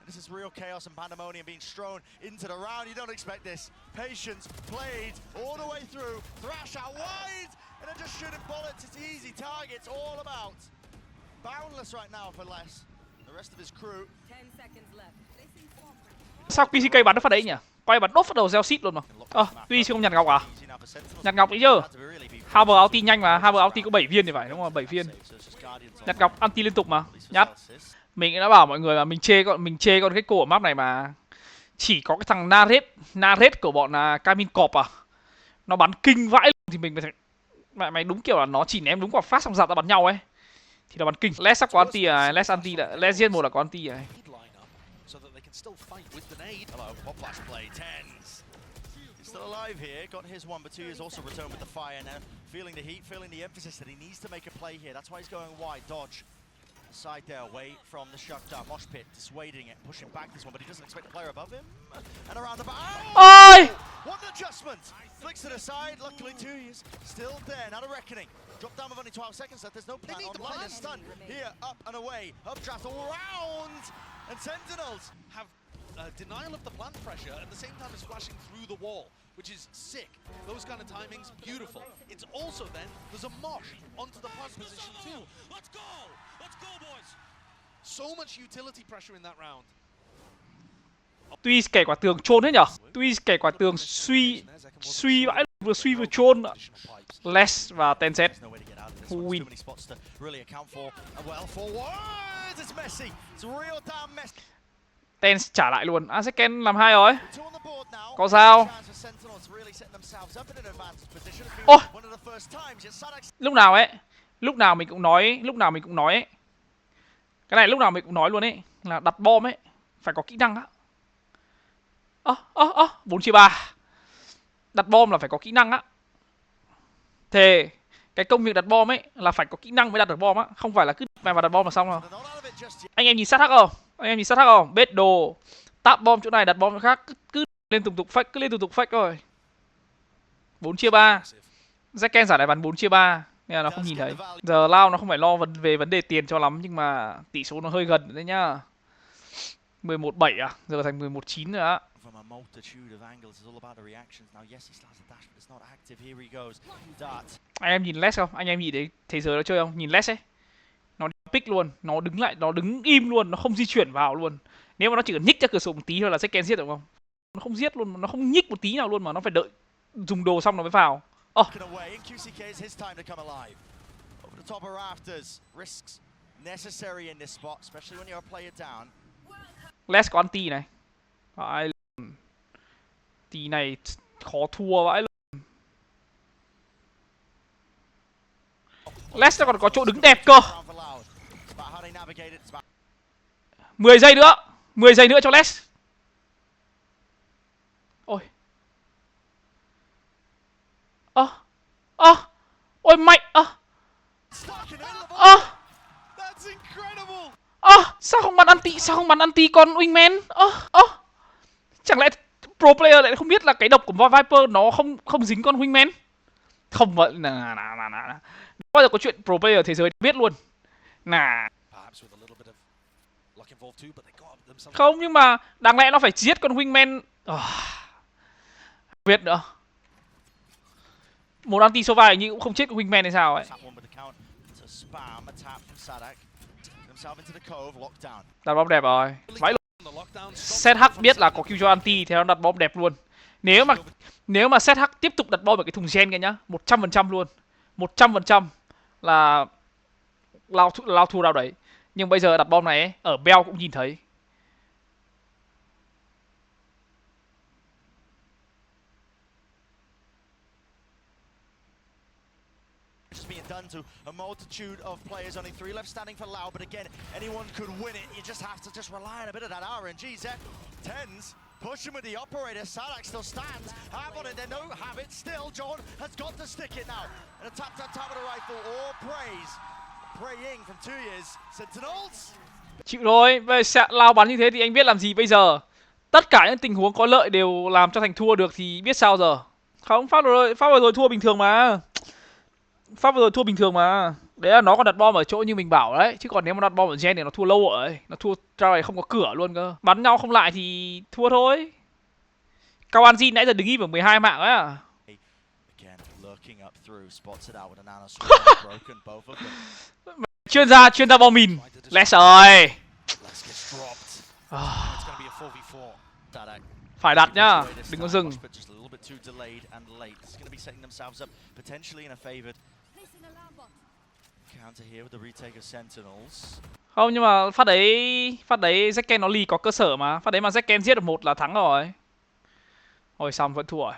This is real chaos and pandemonium being strewn into the round. You don't expect this. Patience played all the way through. Thrash out wide, and then just shooting bullets. It's easy targets all about. Boundless right now for Les. The rest of his crew. 10 seconds left. Sao QCK bắn nó phát đấy nhỉ? Quay bắn đốt phát đầu gieo ship luôn mà. Tuy không nhặt ngọc à? Nhặt ngọc ý chứ. Haber ulti nhanh mà, Haber ulti có 7 viên thì phải, đúng không? 7 viên. Nhặt ngọc anti liên tục mà. Nhặt. Mình đã bảo mọi người là mình chê con cái cổ map này mà. Chỉ có cái thằng Naret của bọn Camin Corp à. Nó bắn kinh vãi thì mình mày đúng kiểu là nó chỉ ném đúng quả phát xong giặt ra bắn nhau ấy. Thì nó bắn kinh. Les sắp có anti à, Les giết một là có anti à. Still alive here, got his one, but two is also returned with the fire now. Feeling the heat, feeling the emphasis that he needs to make a play here. That's why he's going wide, dodge. Side there, away from the shutdown. Mosh pit, dissuading it, pushing back this one, but he doesn't expect the player above him. And around the back. Ôi! What an adjustment! Flicks to the side, luckily two is still there. Now the reckoning. Drop down with only 12 seconds left. There's no plan online. They're stunned. Here, up and away. Updraft all round. And Sentinels have denial of the plant pressure at the same time as flashing through the wall, which is sick. Those kind of timings, beautiful. It's also then, there's a mosh onto the plant position too. Let's go boys! So much utility pressure in that round. Tuy kẻ quả tường chôn hết nhở? Tuy kẻ quả tường suy vãi, vừa suy vừa chôn. Les và Tencent. Who win? Ten trả lại luôn. Second làm hai rồi. Có sao? Ô! Lúc nào mình cũng nói ấy. Cái này lúc nào mình cũng nói luôn ấy, là đặt bom ấy phải có kỹ năng á. 4/3. Đặt bom là phải có kỹ năng á. Thề, cái công việc đặt bom ấy là phải có kỹ năng mới đặt được bom á, không phải là cứ mày vào đặt bom là xong đâu. Anh em nhìn sát hack không? Bết đồ, tap bom chỗ này, đặt bom chỗ khác, cứ lên tùng tục fake, thôi. 4/3. Zaken giả này bắn 4/3. nên là nó không nhìn thấy. Giờ Lao nó không phải lo về vấn đề tiền cho lắm, nhưng mà tỷ số nó hơi gần đấy nhá. 11-7 à, giờ thành 11-9 rồi á. From a multitude of angles, it's all about the reactions. Now, yes, he starts a dash, but it's not active. Here he goes. Dart. Anh em nhìn Les không? Anh em nhìn thấy thế giới nó chơi không? Nhìn Les ấy. Nó pick luôn, nó đứng lại, nó đứng im luôn, nó không di chuyển vào luôn. Nếu mà nó chỉ cần nhích ra cửa sổ một tí thôi là sẽ Ken giết được không? Nó không giết luôn, nó không nhích một tí nào luôn mà nó phải đợi dùng đồ xong nó mới vào. Away, and QCK is his time to come alive. Over the top of rafters, risks necessary in this spot, especially when you're a player down. Les có anti này. Vãi. Tí này khó thua vãi. Les nó còn có chỗ đứng đẹp cơ. 10 giây nữa. 10 giây nữa cho Les. Ôi. Ôi mạnh. Sao không bắn anti? Sao không bắn anti con Wingman? Chẳng lẽ pro player lại không biết là cái độc của Viper nó không dính con Wingman? Không vậy là bao giờ có chuyện pro player thế giới biết luôn. Không, nhưng mà đáng lẽ nó phải giết con Wingman. Biết nữa. Một anti Sova như cũng không chết con Wingman hay sao ấy. Đặt bom đẹp rồi. Vãi luôn. Set H biết là có Q cho anti thì nó đặt bom đẹp luôn. Nếu mà Set H tiếp tục đặt bom ở cái thùng gen kia nhá, 100% luôn. 100% là lao thua đâu đấy. Nhưng bây giờ đặt bom này ấy, ở Bell cũng nhìn thấy. Being done to a multitude of players, only 3 left standing for Lau, but again, anyone could win it. You just have to rely on a bit of that RNG. Zep, Tens, pushing with the operator. Sadak still stands. Have on it, they no have it still. John has got to stick it now. And a tap with the rifle, or praise. Praying from 2 years. Sentinels. Chịu thôi, về Lao bắn như thế thì anh biết làm gì bây giờ. Tất cả những tình huống có lợi đều làm cho thành thua được thì biết sao giờ. Không, Pháp vừa rồi thua bình thường mà. Đấy là nó còn đặt bom ở chỗ như mình bảo đấy. Chứ còn nếu mà đặt bom ở gen thì nó thua lâu rồi. Nó thua ra này không có cửa luôn cơ. Bắn nhau không lại thì thua thôi. Kawanji nãy giờ đứng im ở 12 mạng ấy à. Chuyên gia bom mìn. Let's rồi. Phải đặt nhá, đừng có dừng. Không, nhưng mà phát đấy Zeken nó lì có cơ sở mà. Phát đấy mà Zeken giết được 1 là thắng rồi. Ôi xong vẫn thua rồi.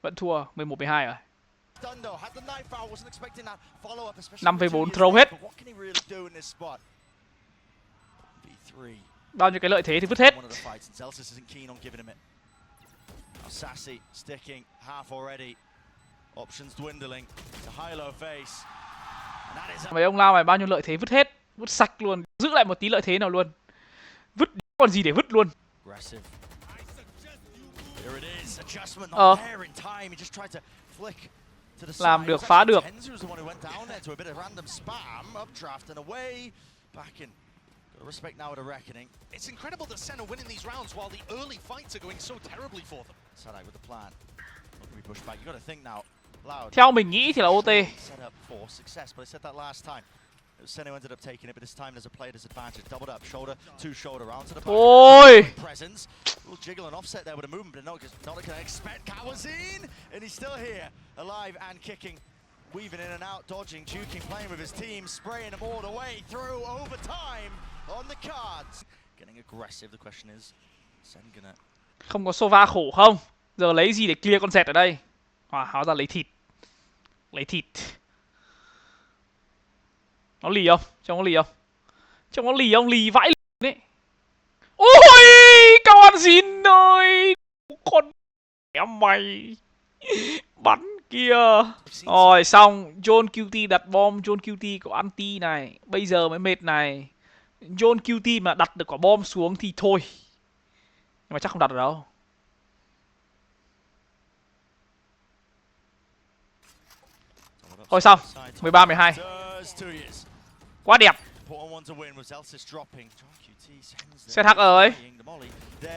Vẫn thua 11-12 rồi. 5v4 throw hết. Bao nhiêu cái lợi thế thì vứt hết. Mấy ông Lao này bao nhiêu lợi thế vứt hết. Vứt sạch luôn. Giữ lại một tí lợi thế nào luôn. Vứt còn gì để vứt luôn. Làm được, phá được. Respect now at a reckoning. It's incredible that Senna winning these rounds while the early fights are going so terribly for them. Sadak with the plan. Not be pushed back. You got to think now. Loud. Theo mình nghĩ thì là OT. Set up for success, but I said that last time. Senna ended up taking it, but this time there's a player disadvantage. Doubled up, shoulder to shoulder, round to the back. Ôi. Presence. A little jiggle and offset there with a movement, but not gonna expect Kawazin, and he's still here, alive and kicking. Weaving in and out, dodging, juking, playing with his team, spraying them all the way through overtime on the cards. Getting aggressive, the question is, Sen gonna... Không có Sova khổ không? Giờ lấy gì để clear con dẹt ở đây? Hóa ra lấy thịt. Lấy thịt. Nó lì không? Trông nó lì không? Trông nó lì không? Lì vãi đấy. Ôi! Cao An Jin ơi! Con em mày! Bắn kia. Rồi xong, John QT đặt bom, John QT có anti này, bây giờ mới mệt này. John QT mà đặt được quả bom xuống thì thôi. Nhưng mà chắc không đặt được đâu. Thôi xong, 13-12. Quá đẹp. Set hack ơi.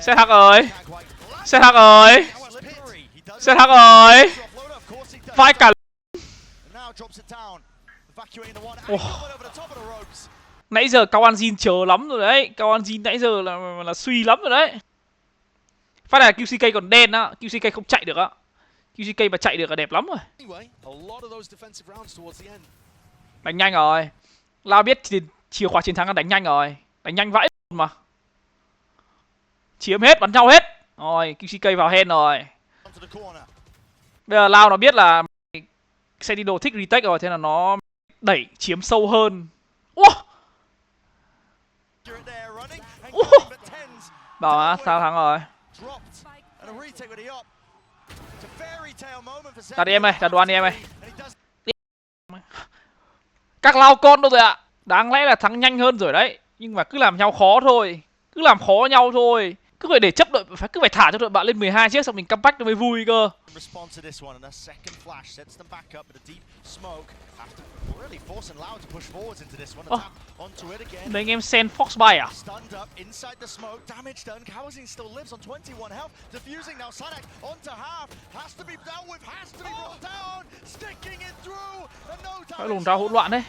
Set hack ơi. Set hack ơi. Set hack ơi. Vai cả. Nãy giờ CONG chờ lắm rồi đấy. CONG nãy giờ là suy lắm rồi đấy. Phát này QCK còn đen á, QCK không chạy được á. QCK mà chạy được là đẹp lắm rồi. Đánh nhanh rồi. Lao biết chìa khóa chiến thắng là đánh nhanh rồi. Đánh nhanh vãi mà. Chiếm hết, bắn nhau hết. Rồi, QCK vào hen rồi. Bây giờ Lao nó biết là Sentinels thích retake rồi, thế là nó đẩy chiếm sâu hơn. Bảo á, sao thắng rồi. Đặt đi em ơi, đặt đồ ăn đi em ơi. Các Lao con đâu rồi ạ. Đáng lẽ là thắng nhanh hơn rồi đấy, nhưng mà cứ làm nhau khó thôi. Cứ làm khó nhau thôi. Cứ phải để chấp đội, cứ phải thả cho đội bạn lên 12 chiếc xong mình comeback nó mới vui cơ. Đấy anh em send Foxby à? Phải lùn ra hỗn loạn đấy.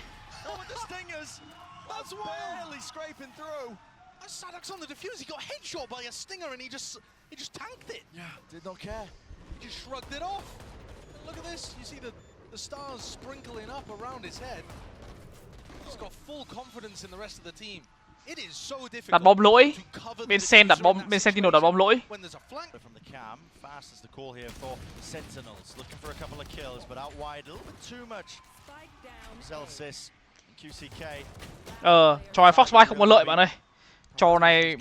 Sadak's on the defuse, he got headshot by a stinger and he just tanked it. Yeah, did not care. He just shrugged it off. Look at this, you see the stars sprinkling up around his head. He's got full confidence in the rest of the team. It is so difficult. Đặt bom lỗi. Bên Sen đặt bom, bên Sentinel đặt bom lỗi. From the cam, fast as the call here for Sentinels, looking for a couple of kills, but out wide a little bit too much. Celsius, QCK. Trò này Foxby không có lợi bạn ơi. Trò này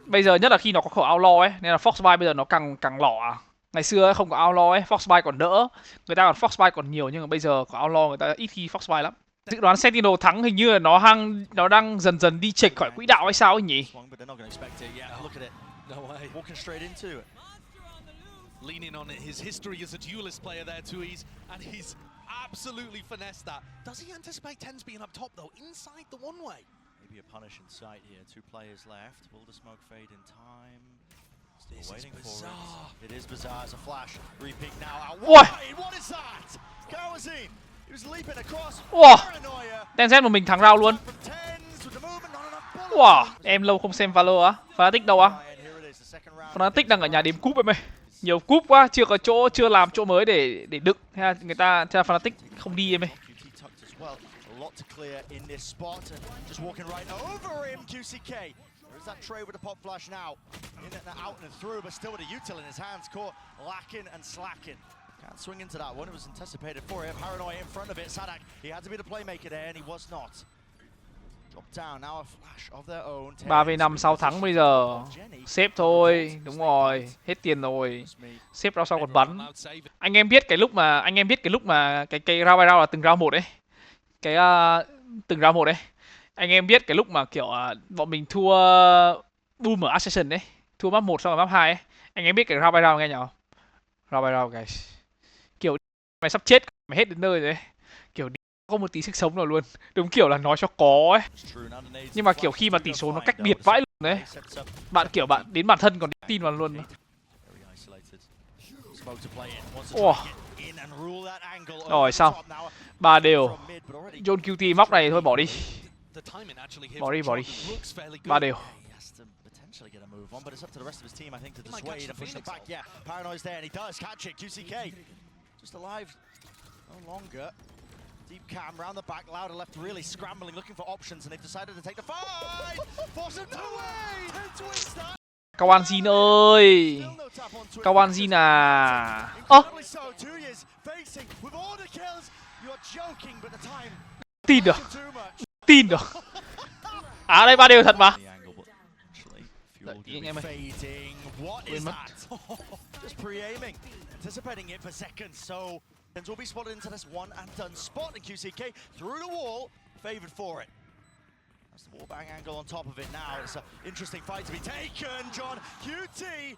bây giờ nhất là khi nó có khẩu outlaw ấy, nên là Foxby bây giờ nó càng lỏ à. Ngày xưa ấy, không có outlaw ấy, Foxby còn đỡ. Người ta còn Foxby còn nhiều, nhưng mà bây giờ có outlaw người ta ít khi Foxby lắm. Dự đoán Sentinel thắng hình như là nó đang dần dần đi chệch khỏi quỹ đạo hay sao ấy nhỉ? Leaning on his history as a duelist player there, Tuiz, and he's absolutely finessed that. Does he anticipate Tens being up top though, inside the one way? Maybe a punish in sight here. 2 players left. Will the smoke fade in time? This is bizarre. It is bizarre. It's a flash. Repeat now. Out wide. What is that? Karazin. He was leaping across. Tenzen một mình thắng round luôn. Em lâu không xem Valor á. Fnatic đâu á? Fnatic đang ở nhà đếm cúp em ơi. Nhiều cúp quá, chưa có chỗ, chưa làm chỗ mới để đựng. Người ta Fnatic không đi em ơi. That trade with the pop flash now. In and out and through, but still with a util in his hands. Caught lacking and slacking. Can't swing into that one. It was anticipated for him. Paranoia in front of it. Sadak, he had to be the playmaker there, and he was not. Dropped down. Now a flash of their own. 3v5 sau thắng bây giờ. Xếp thôi, đúng rồi. Hết tiền rồi. Xếp ra sau còn bắn. Anh em biết cái lúc mà cái round by round là từng round một đấy. Cái từng round một đấy. Anh em biết cái lúc mà kiểu bọn mình thua Boom ở Ascension đấy, thua map 1 xong rồi map 2 ấy. Anh em biết cái round by round nghe nhỉ? Round by round guys. Kiểu mày sắp chết, mày hết đến nơi rồi đấy. Kiểu có một tí sức sống nào luôn. Đúng kiểu là nói cho có ấy. Nhưng mà kiểu khi mà tỷ số nó cách biệt vãi luôn đấy. Bạn kiểu bạn đến bản thân còn tin vào luôn. Rồi xong. 3 đều. John QT móc này thôi bỏ đi. Bỏ đi. 3 đều. Get a move on, but it's up to the rest of his team, I think, to dissuade and push them back. Yeah, Paranoia's there, and he does catch it. QCK just alive no longer. Deep cam round the back, Louder left really scrambling, looking for options, and they've decided to take the fight. Force him away. CONG ơi, CONG à. Tin được. À đây 3 đều thật mà. Anh em ơi. Quên mất. Just pre-aiming, anticipating it for seconds, so will be spotted into this one and done spot, and QCK through the wall, favored for it. That's the wallbang angle on top of it now. It's an interesting fight to be taken. John QT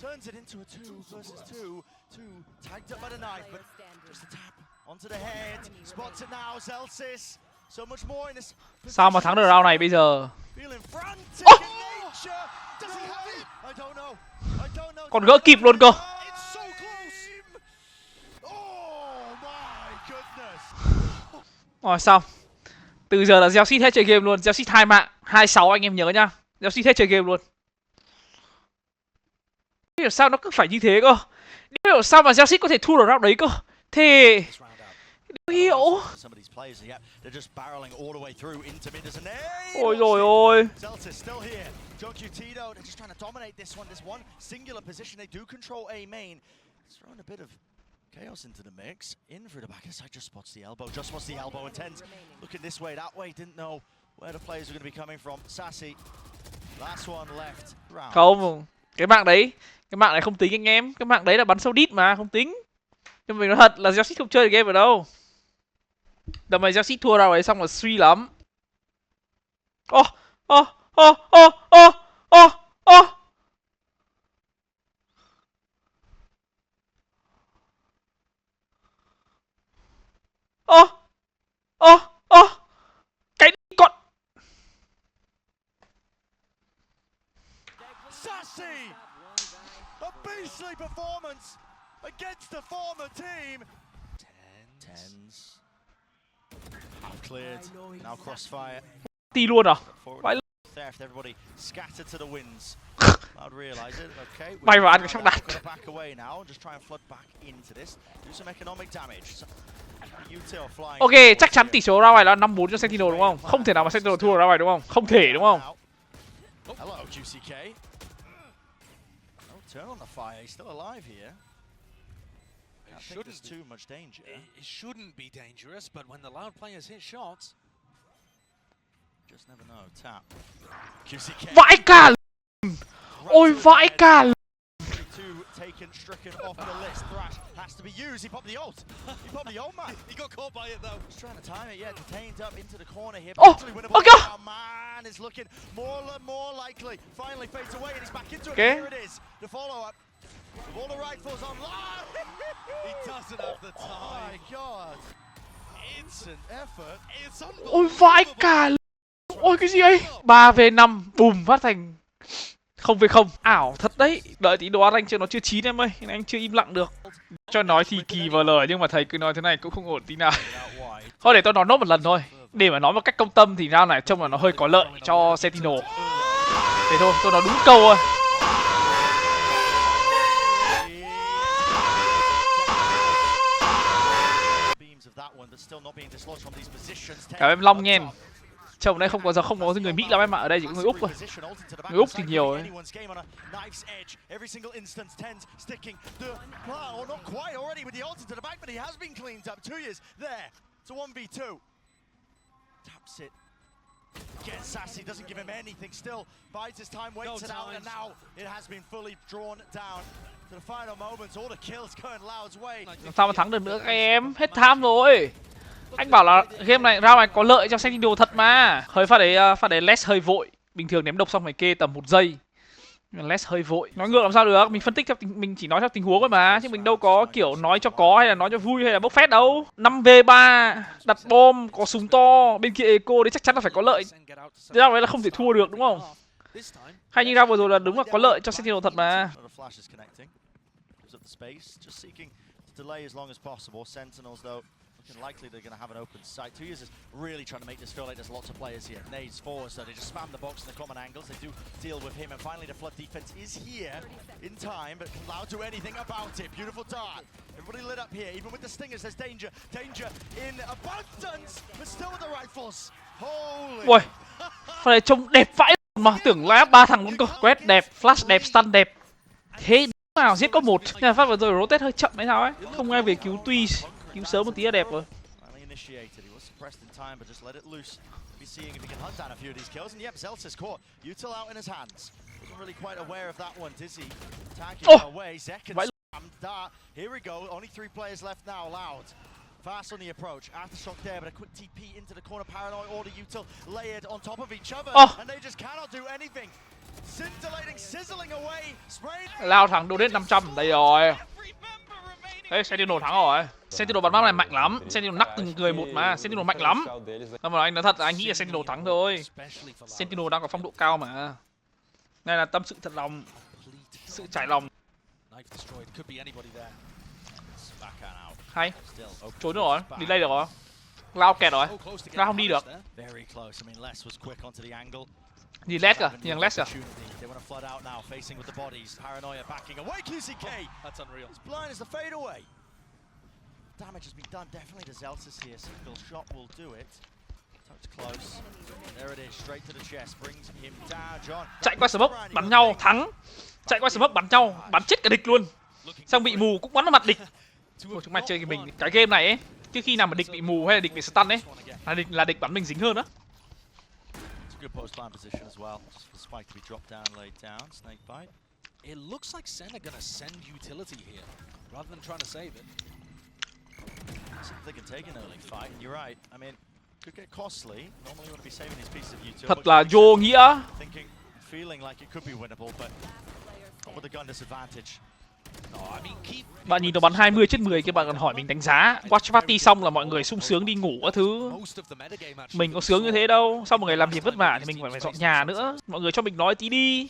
turns it into a 2 versus 2. Two tagged up by the knife, but just a tap onto the head. Spots it now, Zelsis. So much more in this. Sao mà thắng được round này bây giờ? Feeling frantic in nature. Does he have it? I don't know. I don't know. Còn gỡ kịp luôn cơ. It's so close. Oh my goodness. Rồi xong. Từ giờ là Zelsis hết chơi game luôn. Zelsis 2 mạng 26 anh em nhớ nhá. Zelsis hết chơi game luôn. Không hiểu sao nó cứ phải như thế cơ. Không hiểu sao mà Zelsis có thể thua được round đấy cơ. Thế không hiểu. Ôi rồi ôi. Chaos into the mix. In through the back of the side, just spots the elbow. Just spots the elbow and Tens looking this way, that way. Didn't know where the players were going to be coming from. Sassy, last one left. Round. Không, cái mạng này không tính anh em. Cái mạng đấy là bắn sâu đít mà, không tính. Nhưng mình nói thật là Zelsis không chơi được game ở đâu. Đợt này Zelsis thua round ấy xong là suy lắm. Ô. Cái con Sassy, a beastly performance against the former team. Tens. Half cleared. Now crossfire. ti luôn à? Vãi Theft. Everybody scattered to the winds. I'd realize it. Okay. Bay vào ăn cái sóc đặt. Back away now. Just try and flood back into this. Do some economic damage. Ok, chắc chắn tỷ số round này là 5-4 cho Sentinels đúng không? Không thể nào mà Sentinels thua round này đúng không? Không thể đúng không? Hello, GCK. No turn on the fire. He's still alive here. I think there's too much danger. It shouldn't be dangerous, but when the loud players hit shots, just never know. Tap. QCK. Vãi cả. Ôi vãi cả. Taken, stricken off the list. Thrash has to be used. He popped the ult. He popped the ult, man. He got caught by it though. He's trying to time it. Yeah, detained up into the corner here. Oh, okay. Man is looking more likely. Finally fades away and he's back into it. Okay. Here it is. The follow up. All the rifles online. He doesn't have the time. Oh my god. It's an effort. It's unbelievable. Ôi vãi cả. Ôi cái gì ấy? 3v5 bùm phát thành 0v0. Ảo thật đấy. Đợi tí đồ ăn anh chưa, nó chưa chín em ơi. Anh chưa im lặng được. Cho nói thì kỳ vào lời nhưng mà thầy cứ nói thế này cũng không ổn tí nào. Thôi để tôi nói nốt một lần thôi. Để mà nói một cách công tâm thì round này trông là nó hơi có lợi cho Sentinels. Thế thôi, tôi nói đúng câu thôi. Cảm ơn Long nha. Chồng đây không có người Mỹ lắm em ạ, ở đây chỉ có người Úc thôi. Người Úc thì nhiều ấy. Again, Sassy doesn't give him anything, still bides his time, waits it out, and now it has been fully drawn down to the final moments. All the kills going Loud's way. Sao mà thắng được nữa các em? Hết tham rồi. Anh bảo là game này round này có lợi cho Sentinels thật mà. Hơi phát đấy less hơi vội. Bình thường ném độc xong phải kê tầm 1 giây. Nhưng mà less hơi vội. Nói ngược làm sao được? Mình phân tích theo mình chỉ nói theo tình huống thôi mà, chứ mình đâu có kiểu nói cho có hay là nói cho vui hay là bốc phét đâu. 5v3 đặt bom, có súng to, bên kia eco đấy chắc chắn là phải có lợi. Thế nào đấy là không thể thua được đúng không? Hay như round vừa rồi là đúng là có lợi cho Sentinels thật mà. Looking likely they're going to have an open sight. 2 years is really trying to make this feel like there's lots of players here. Nades forwards though, they just spam the box in the common angles. They do deal with him, and finally the flood defense is here in time, but can Loud do anything about it? Beautiful dart. Everybody lit up here, even with the stingers, there's danger. Danger in abundance, but still with the rifles. Holy. Ui, pha này trông đẹp vãi mà, tưởng là 3 thằng luôn cơ. Quét đẹp, flash đẹp, stun đẹp. Thế nào giết có 1. Nhưng mà phát vừa rồi rotate hơi chậm hay sao ấy. Không ai về cứu tuy. Cứu sớm một tí là đẹp rồi. Fast on the approach, aftershock there, but a quick TP into the corner, paranoid order util layered on top of each other, and they just cannot do anything. Scintillating, sizzling away, sprayed. Lao thằng donate 500, đây rồi. Đấy, Sentinel thắng rồi. Sentinel bắn map này mạnh lắm. Sentinel nắc từng người một mà. Sentinel mạnh lắm. Nhưng mà anh nói thật là anh nghĩ là Sentinel thắng thôi. Sentinel đang có phong độ cao mà. Đây là tâm sự thật lòng, sự trải lòng. Hay. Trốn được rồi, đi đây được rồi. Lao kẹt rồi. Lao không đi được. Nhìn led kìa, nhìn led kìa. Damage has been done definitely to Zelsis here. Single shot will do it. Touch close. There it is, straight to the chest, brings him down. John. Chạy qua smoke bắn nhau thắng. Chạy qua smoke bắn nhau, bắn chết cả địch luôn. Xong bị mù cũng bắn vào mặt địch. Ôi, chúng mày chơi cái game này ấy, chứ khi nào mà địch bị mù hay là địch bị stun ấy, là địch bắn mình dính hơn á. Good post plan position as well. Just for Spike to be dropped down, laid down, snake bite. It looks like Sen are gonna send utility here, rather than trying to save it. They can take an early fight, and you're right. I mean, could get costly. Normally you want to be saving these pieces of utility. Thật là vô nghĩa. Thinking, feeling like it could be winnable, but not with the gun disadvantage. Bạn nhìn nó bắn 20/10 kia, bạn còn hỏi mình đánh giá. Watch party xong là mọi người sung sướng đi ngủ các thứ. Mình có sướng như thế đâu. Sau một ngày làm việc vất vả thì mình phải dọn nhà nữa. Mọi người cho mình nói tí đi.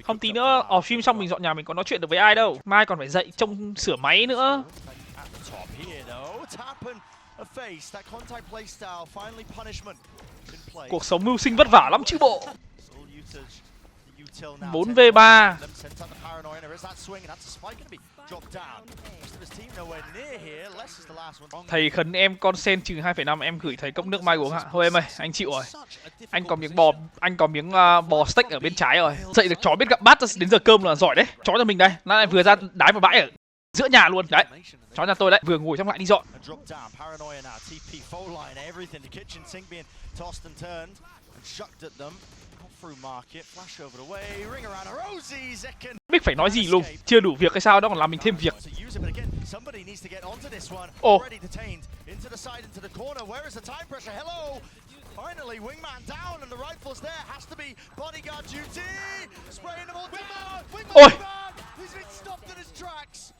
Không tí nữa off stream xong mình dọn nhà mình có nói chuyện được với ai đâu. Mai còn phải dậy trông sửa máy nữa. Cuộc sống mưu sinh vất vả lắm chứ bộ. 4v3. Thầy khấn em con sen trừ 2,5, em gửi thầy cốc nước mai uống ạ. Thôi em ơi, anh chịu rồi. Anh có miếng bò steak ở bên trái rồi. Dậy được chó biết gặm bát đến giờ cơm là giỏi đấy. Chó nhà mình đây, nó lại vừa ra đái vào bãi ở giữa nhà luôn đấy. Chó nhà tôi đấy, vừa ngồi trong lại đi dọn. Biết phải nói gì luôn, chưa đủ việc hay sao đó còn làm mình thêm việc. Ồ. Finally, wingman down and the rifle's there. Has to be bodyguard duty. Spraying them all down. Ôi. He's been stopped in his tracks.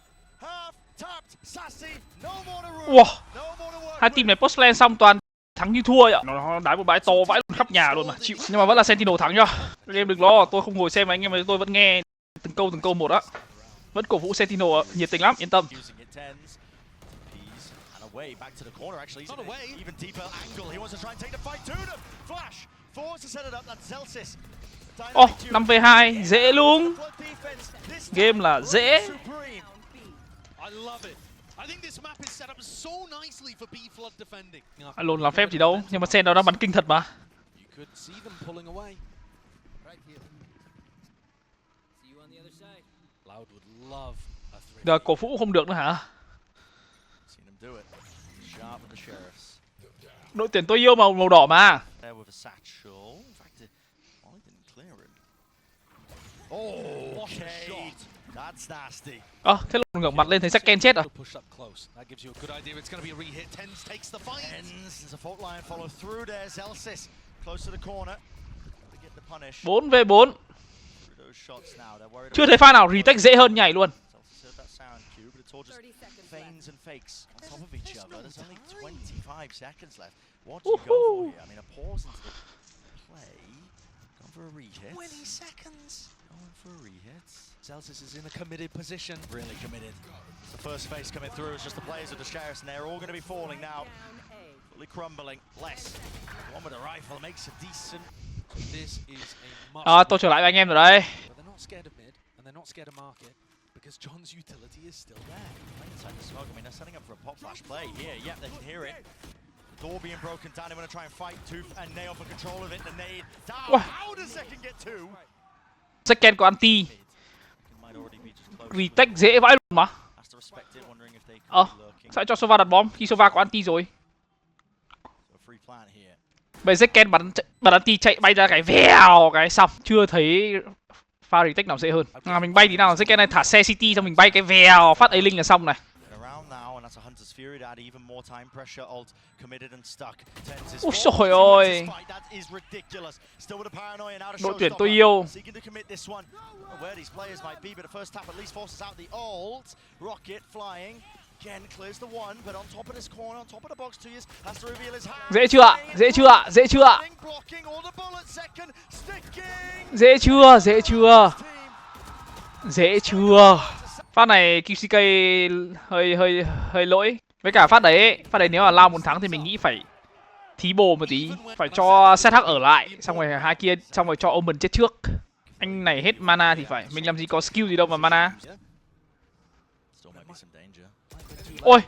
Half tapped, sassy. No more to run. Wow. No more to work. Hai team này post lane xong toàn thắng như thua ạ. Nó đá một bãi to vãi luôn khắp nhà luôn mà chịu. Nhưng mà vẫn là Sentinel thắng nhá. Các em đừng lo, tôi không ngồi xem anh em mà tôi vẫn nghe từng câu một á. Vẫn cổ vũ Sentinel nhiệt tình lắm, yên tâm. Away back to the corner actually. Not away. Even deeper angle. He wants to try and take the fight to them. Flash. Force to set it up. That's Zelsis. Ồ, 5v2 dễ luôn. Game là dễ. I love it. I think this map is set up so nicely for B flood defending. Alone làm phép gì đâu, nhưng mà Sen nó đang bắn kinh thật mà. You could see them pulling away. Right here. See you on the other side. Loud would love a 3. Giờ cổ vũ không được nữa hả? Đội tuyển tôi yêu màu đỏ mà. Thế lúc ngẩng mặt lên thấy Ken chết rồi. Bốn v 4. Chưa thấy pha nào retake dễ hơn nhảy luôn. Feigns and fakes on top of each other. There's only 25 seconds left. What do you go for here? I mean, a pause into the play. Going for a re-hit. 20 seconds. Going for a re-hit. Zelsis is in a committed position. Really committed. It's the first phase coming through. It's just the players of the Sheriffs, and they're all going to be falling now. Fully crumbling. Less. The one with the rifle makes a decent. This is a Tôi trở lại với anh em rồi đây. But they're not scared of mid, and they're not scared of market. Because John's utility is still there. Inside the smoke, I mean, they're setting up for a pop flash play here. Yep, they can hear it. The door being broken down. They want to try and fight Tooth and Nail for control of it. The nade down. Wow. How does Second get two? Second có anti. Retake dễ vãi luôn mà. Sao cho Sova đặt bom khi Sova có anti rồi? Bây giờ Ken bắn anti chạy bay ra cái vèo cái xong. Chưa thấy pha retake nào dễ hơn. Mình bay tí nào, Ken này thả xe city xong mình bay cái vèo phát A-Link là xong này. Ui trời ơi. Đội tuyển tôi yêu. Dễ chưa ạ? Dễ chưa ạ? Dễ chưa ạ? Dễ chưa? Dễ chưa? Dễ chưa? Phát này QCK hơi lỗi. Với cả phát đấy nếu mà Lao muốn thắng thì mình nghĩ phải thí bồ một tí, phải cho SH ở lại, xong rồi hai kia, xong rồi cho Omen chết trước. Anh này hết mana thì phải, mình làm gì có skill gì đâu mà mana. Ôi,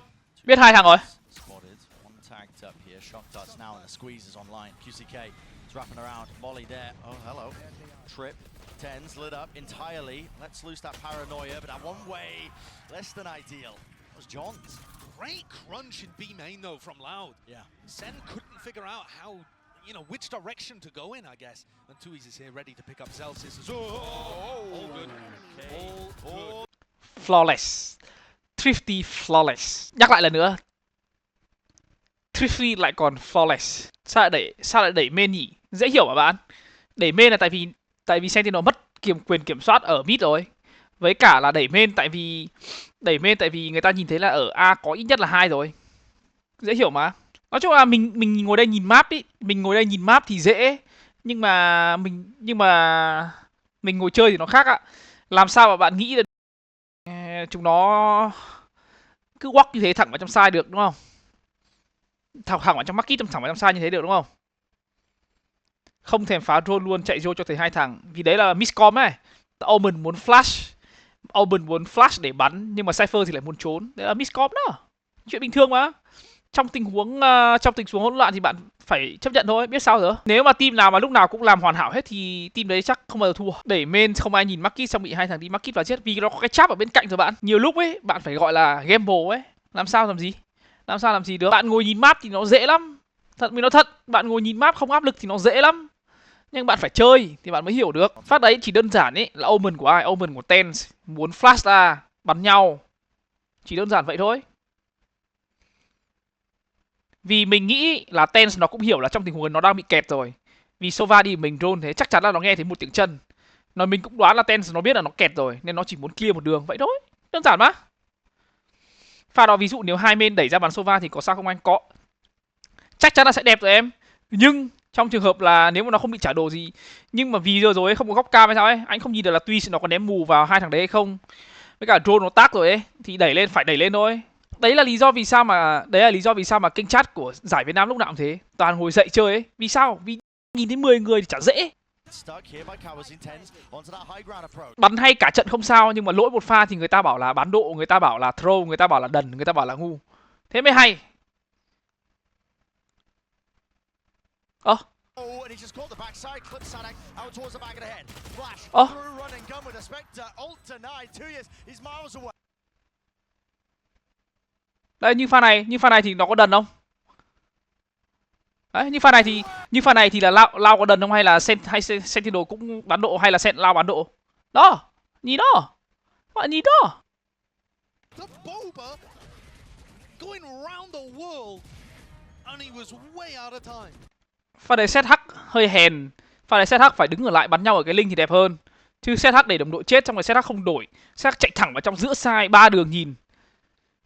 biết hai thằng rồi. Tens lit up entirely. Let's lose that paranoia, but that one way less than ideal. That was John's. Great crunch in B main though from Loud. Yeah. Sen couldn't figure out how, which direction to go in, I guess. And Tui's is here ready to pick up Celsius. All good. All good. Flawless. Thrifty flawless. Nhắc lại lần nữa. Thrifty lại còn flawless. Sao lại đẩy main nhỉ? Dễ hiểu mà bạn. Đẩy main là tại vì Sentinel mất quyền kiểm soát ở mid rồi. Với cả là đẩy main tại vì người ta nhìn thấy là ở A có ít nhất là 2 rồi. Dễ hiểu mà. Nói chung là mình ngồi đây nhìn map ý, mình ngồi đây nhìn map thì dễ, nhưng mà mình ngồi chơi thì nó khác ạ. Làm sao mà bạn nghĩ là chúng nó cứ walk như thế thẳng vào trong side được đúng không? Thẳng vào trong market, thẳng vào trong side như thế được đúng không? Không thèm phá drone luôn, chạy vô cho thấy hai thằng. Vì đấy là miscom ấy. Omen muốn flash để bắn, nhưng mà Cypher thì lại muốn trốn. Đấy là miscom đó. Chuyện bình thường mà. Trong tình huống hỗn loạn thì bạn phải chấp nhận thôi, biết sao rồi. Nếu mà team nào mà lúc nào cũng làm hoàn hảo hết thì team đấy chắc không bao giờ thua. Đẩy main không ai nhìn market, xong bị hai thằng đi market và chết, vì nó có cái trap ở bên cạnh rồi bạn. Nhiều lúc ấy bạn phải gọi là gamble ấy. Làm sao làm gì được. Bạn ngồi nhìn map thì nó dễ lắm. Mình nói thật, bạn ngồi nhìn map không áp lực thì nó dễ lắm. Nhưng bạn phải chơi thì bạn mới hiểu được. Phát đấy chỉ đơn giản ấy là Omen của ai? Omen của Tens muốn flash ra bắn nhau. Chỉ đơn giản vậy thôi. Vì mình nghĩ là Tens nó cũng hiểu là trong tình huống nó đang bị kẹt rồi. Vì Sova đi mình drone thế chắc chắn là nó nghe thấy một tiếng chân. Nói mình cũng đoán là Tens nó biết là nó kẹt rồi, nên nó chỉ muốn clear một đường vậy thôi. Đơn giản mà. Pha đó ví dụ nếu hai bên đẩy ra bắn Sova thì có sao không anh? Có. Chắc chắn là sẽ đẹp rồi em. Nhưng trong trường hợp là nếu mà nó không bị trả đồ gì, nhưng mà vì rồi ấy không có góc cam hay sao ấy, anh không nhìn được là tuy nó có ném mù vào hai thằng đấy hay không. Với cả drone nó tác rồi ấy thì phải đẩy lên thôi. Đấy là lý do vì sao mà kênh chat của giải Việt Nam lúc nào cũng thế, toàn ngồi dậy chơi ấy. Vì sao? Vì nhìn thấy 10 người thì chả dễ. Bắn hay cả trận không sao, nhưng mà lỗi một pha thì người ta bảo là bán độ, người ta bảo là throw, người ta bảo là đần, người ta bảo là ngu. Thế mới hay. Đấy, như pha này thì nó có đần không? Đấy, như pha này thì là Lao có đần không, hay là Sentinel cũng bán độ, hay là Lao bán độ? Đó, nhìn đó. Các bạn nhìn đó. Pha đấy ZH hơi hèn. Pha đấy ZH phải đứng ở lại bắn nhau ở cái link thì đẹp hơn. Chứ ZH để đồng đội chết, xong rồi ZH không đổi. ZH chạy thẳng vào trong giữa side 3 đường nhìn.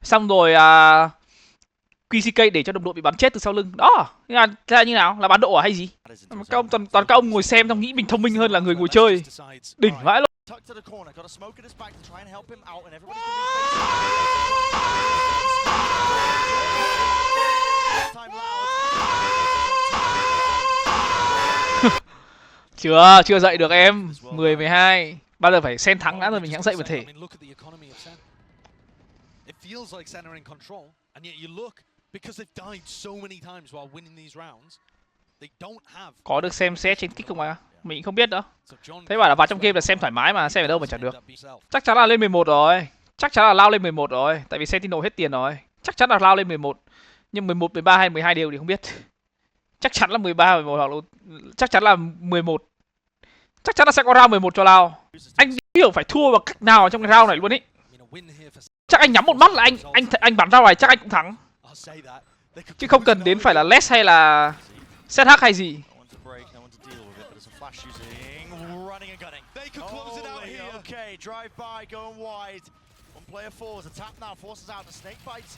Xong rồi QCK để cho đồng đội bị bắn chết từ sau lưng. Đó, thế là như nào? Là bán độ à hay gì? Các ông toàn các ông ngồi xem xong nghĩ mình thông minh hơn là người ngồi chơi. Đỉnh vãi luôn. Chưa dậy được em. 10 12. Bao giờ phải Sen thắng đã rồi mình hãng dậy một thể. Feels like Sen are in control, and yet you look, because they've died so many times while winning these rounds, they don't have. Có được xem xét trên kích không à? Mình không biết đâu. Thế bảo là vào trong game là xem thoải mái mà, xem ở đâu mà chẳng được. Chắc chắn là lên 11 rồi. Chắc chắn là Lao lên 11 rồi, tại vì Sentinel hết tiền rồi. Chắc chắn là Lao lên 11. Nhưng 11, 13 hay 12 đều thì không biết. Chắc chắn là 13, 11 hoặc là chắc chắn là 11. Chắc chắn là sẽ có round 11 cho Lao. Anh hiểu phải thua bằng cách nào trong cái round này luôn ý. Chắc anh nhắm một mắt là anh bắn ra ngoài chắc anh cũng thắng. Chứ không cần đến phải là less hay là set hack hay gì. Okay, drive by, going wide. One player falls. The tap now forces out the snake bites.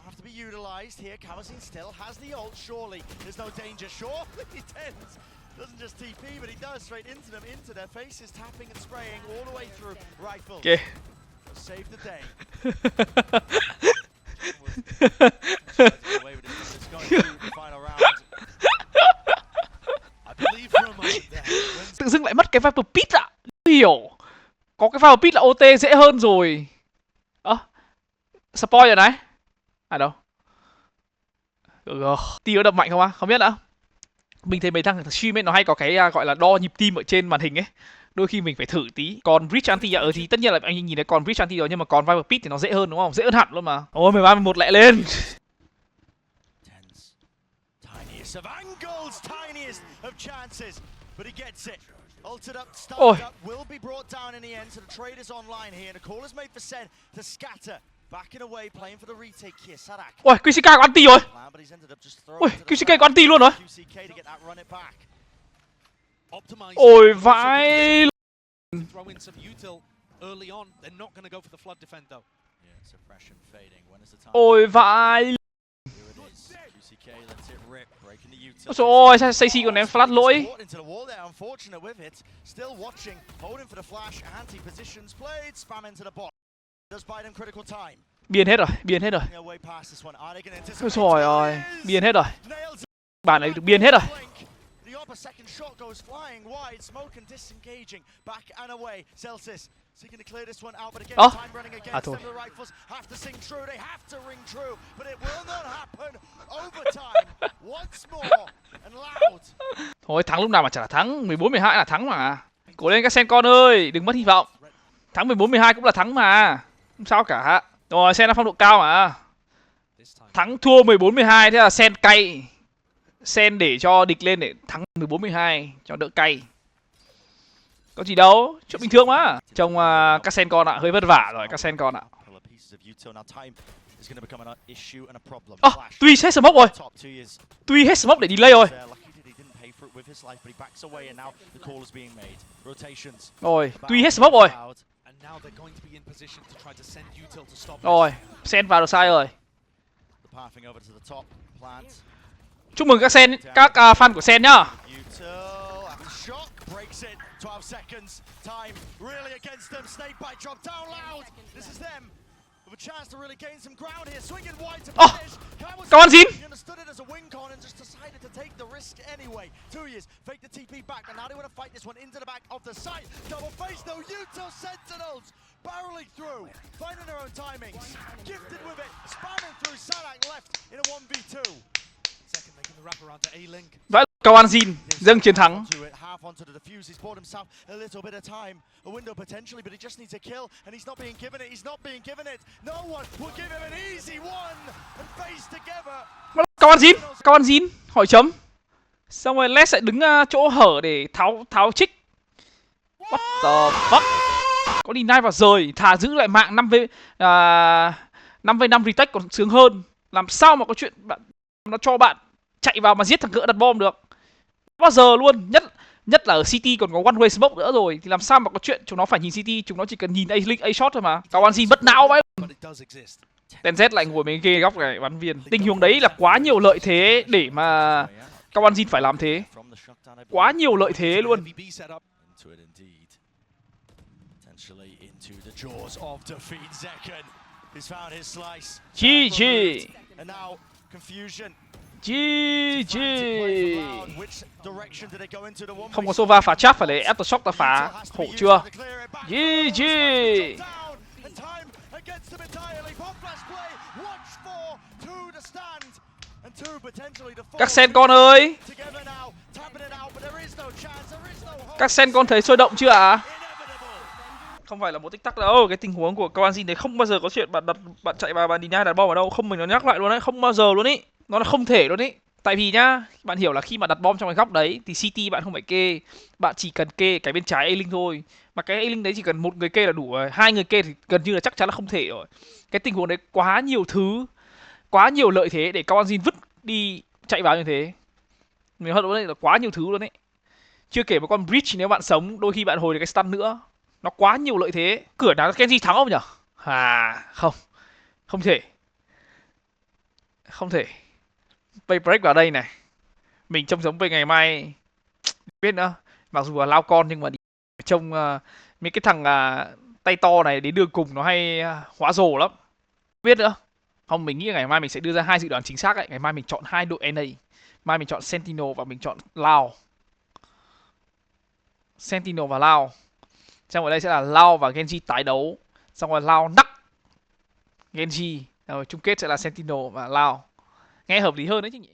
Have to be utilized here. Kamazin still has the ult. Surely there's no danger. Surely he tends. Doesn't just TP, but he does straight into them, into their faces, tapping and spraying all the way through. Rifle. Okay. Save the day. Tự dưng lại mất cái Viper Pit ạ. Hiểu. Có cái Viper Pit là OT dễ hơn rồi. Spoil rồi này. À đâu. Ti có đập mạnh không á? Không biết nữa. Mình thấy mấy thằng stream ấy nó hay có cái gọi là đo nhịp tim ở trên màn hình ấy. Đôi khi mình phải thử tí. Còn Bridge Anti thì tất nhiên là anh nhìn thấy còn Bridge Anti rồi, nhưng mà còn Viper Pit thì nó dễ hơn đúng không? Dễ hơn hẳn luôn mà. Ôi 13-11 lại lên. Tiniest of angles, tiniest of chances, but he gets it. Ulted up, Ôi. started up, will be brought down in the end, so the trade is online here, and a call is made for Sen to scatter. Backing away, playing for the retake here, Sadak. Ôi, QCK có anti rồi. Ôi, QCK có anti luôn rồi. Ôi vãi. Throw in some util early on. They're not going to go for the flood defend though. Ôi vãi. Ôi trời ơi, sao Stacy còn ném flash lỗi. Biên hết rồi, biên hết rồi. Ôi trời ơi, biên hết rồi. Bản này được biên hết rồi. À thôi. Thôi thắng lúc nào mà chả là thắng, 14-12 là thắng mà. Cố lên các sen con ơi, đừng mất hy vọng. Thắng 14-12 cũng là thắng mà. Không sao cả. Rồi sen đã phong độ cao mà. Thắng thua 14-12 thế là sen cay. Sen để cho địch lên để thắng 14-12 cho đỡ cay. Có gì đâu, chuyện bình thường mà. Trông các sen con ạ, hơi vất vả rồi các sen con ạ. Tuy hết smoke rồi. Tuy hết smoke để delay rồi. Rồi, tuy hết smoke rồi. Rồi, sen vào được sai rồi. Chúc mừng các sen, các fan của sen nhá. 12 seconds. Time really against them. Snake bite drop down loud. This is them with a chance to really gain some ground here. Swinging wide to finish. Come on, Zin. He understood it as a wing con and just decided to take the risk anyway. 2 years fake the TP back, and now they want to fight this one into the back of the site. Double face though. Util Sentinels barreling through, finding their own timings. Gifted with it, spamming through. Sadak left in a 1v2. Second making the wrap around to A-Link. Vậy Cao An Jin dâng chiến thắng. Cao An Jin hỏi chấm. Xong rồi Les sẽ đứng chỗ hở để tháo trích. What the fuck? Có deny vào rời, thà giữ lại mạng 5v5 retake còn sướng hơn. Làm sao mà có chuyện bạn nó cho bạn chạy vào mà giết thằng cỡ đặt bom được. Bao giờ luôn, nhất là ở City còn có one way smoke nữa rồi thì làm sao mà có chuyện chúng nó phải nhìn City, chúng nó chỉ cần nhìn A-Link, A-Shot thôi mà. Cao An Jin bất não vậy. Ten Z lại ngồi mấy ghê góc này bắn viên. Tình huống đấy là quá nhiều lợi thế để mà Cao An Jin phải làm thế. Quá nhiều lợi thế luôn. GG. GG. Không có Sova phá chắc, phải lấy Aftershock ta phá. Khổ chưa? GG. Các sen con ơi. Các sen con thấy sôi động chưa ạ? Không phải là một tích tắc đâu, cái tình huống của Cao An Jin đấy không bao giờ có chuyện bạn chạy vào bạn deny đặt bom ở đâu, không, mình nó nhắc lại luôn đấy, không bao giờ luôn ý. Nó là không thể luôn ý. Tại vì nhá, bạn hiểu là khi mà đặt bom trong cái góc đấy thì CT bạn không phải kê, bạn chỉ cần kê cái bên trái A-Link thôi. Mà Mà cái A-Link đấy chỉ cần một người kê là đủ rồi, hai người kê thì gần như là chắc chắn là không thể rồi. Cái tình huống đấy quá nhiều thứ, quá nhiều lợi thế để CONG vứt đi chạy vào như thế. Mình hận đấy là quá nhiều thứ luôn đấy. Chưa kể một con bridge nếu bạn sống, đôi khi bạn hồi được cái stun nữa. Nó quá nhiều lợi thế. Cửa nào Gen.G thắng không nhỉ? Không. Không thể. Không thể. Bay break vào đây này. Mình trông giống về ngày mai biết nữa. Mặc dù là lao con nhưng mà trông mấy cái thằng tay to này đến đường cùng nó hay hóa rồ lắm. Biết nữa. Không, mình nghĩ ngày mai mình sẽ đưa ra hai dự đoán chính xác ấy. Ngày mai mình chọn hai đội NA. Mai mình chọn Sentinel và mình chọn Lao. Sentinel và Lao. Xong ở đây sẽ là Lao và Gen.G tái đấu. Xong rồi Lao nắc Gen.G. Rồi chung kết sẽ là Sentinel và Lao. Nghe hợp lý hơn đấy chứ nhỉ?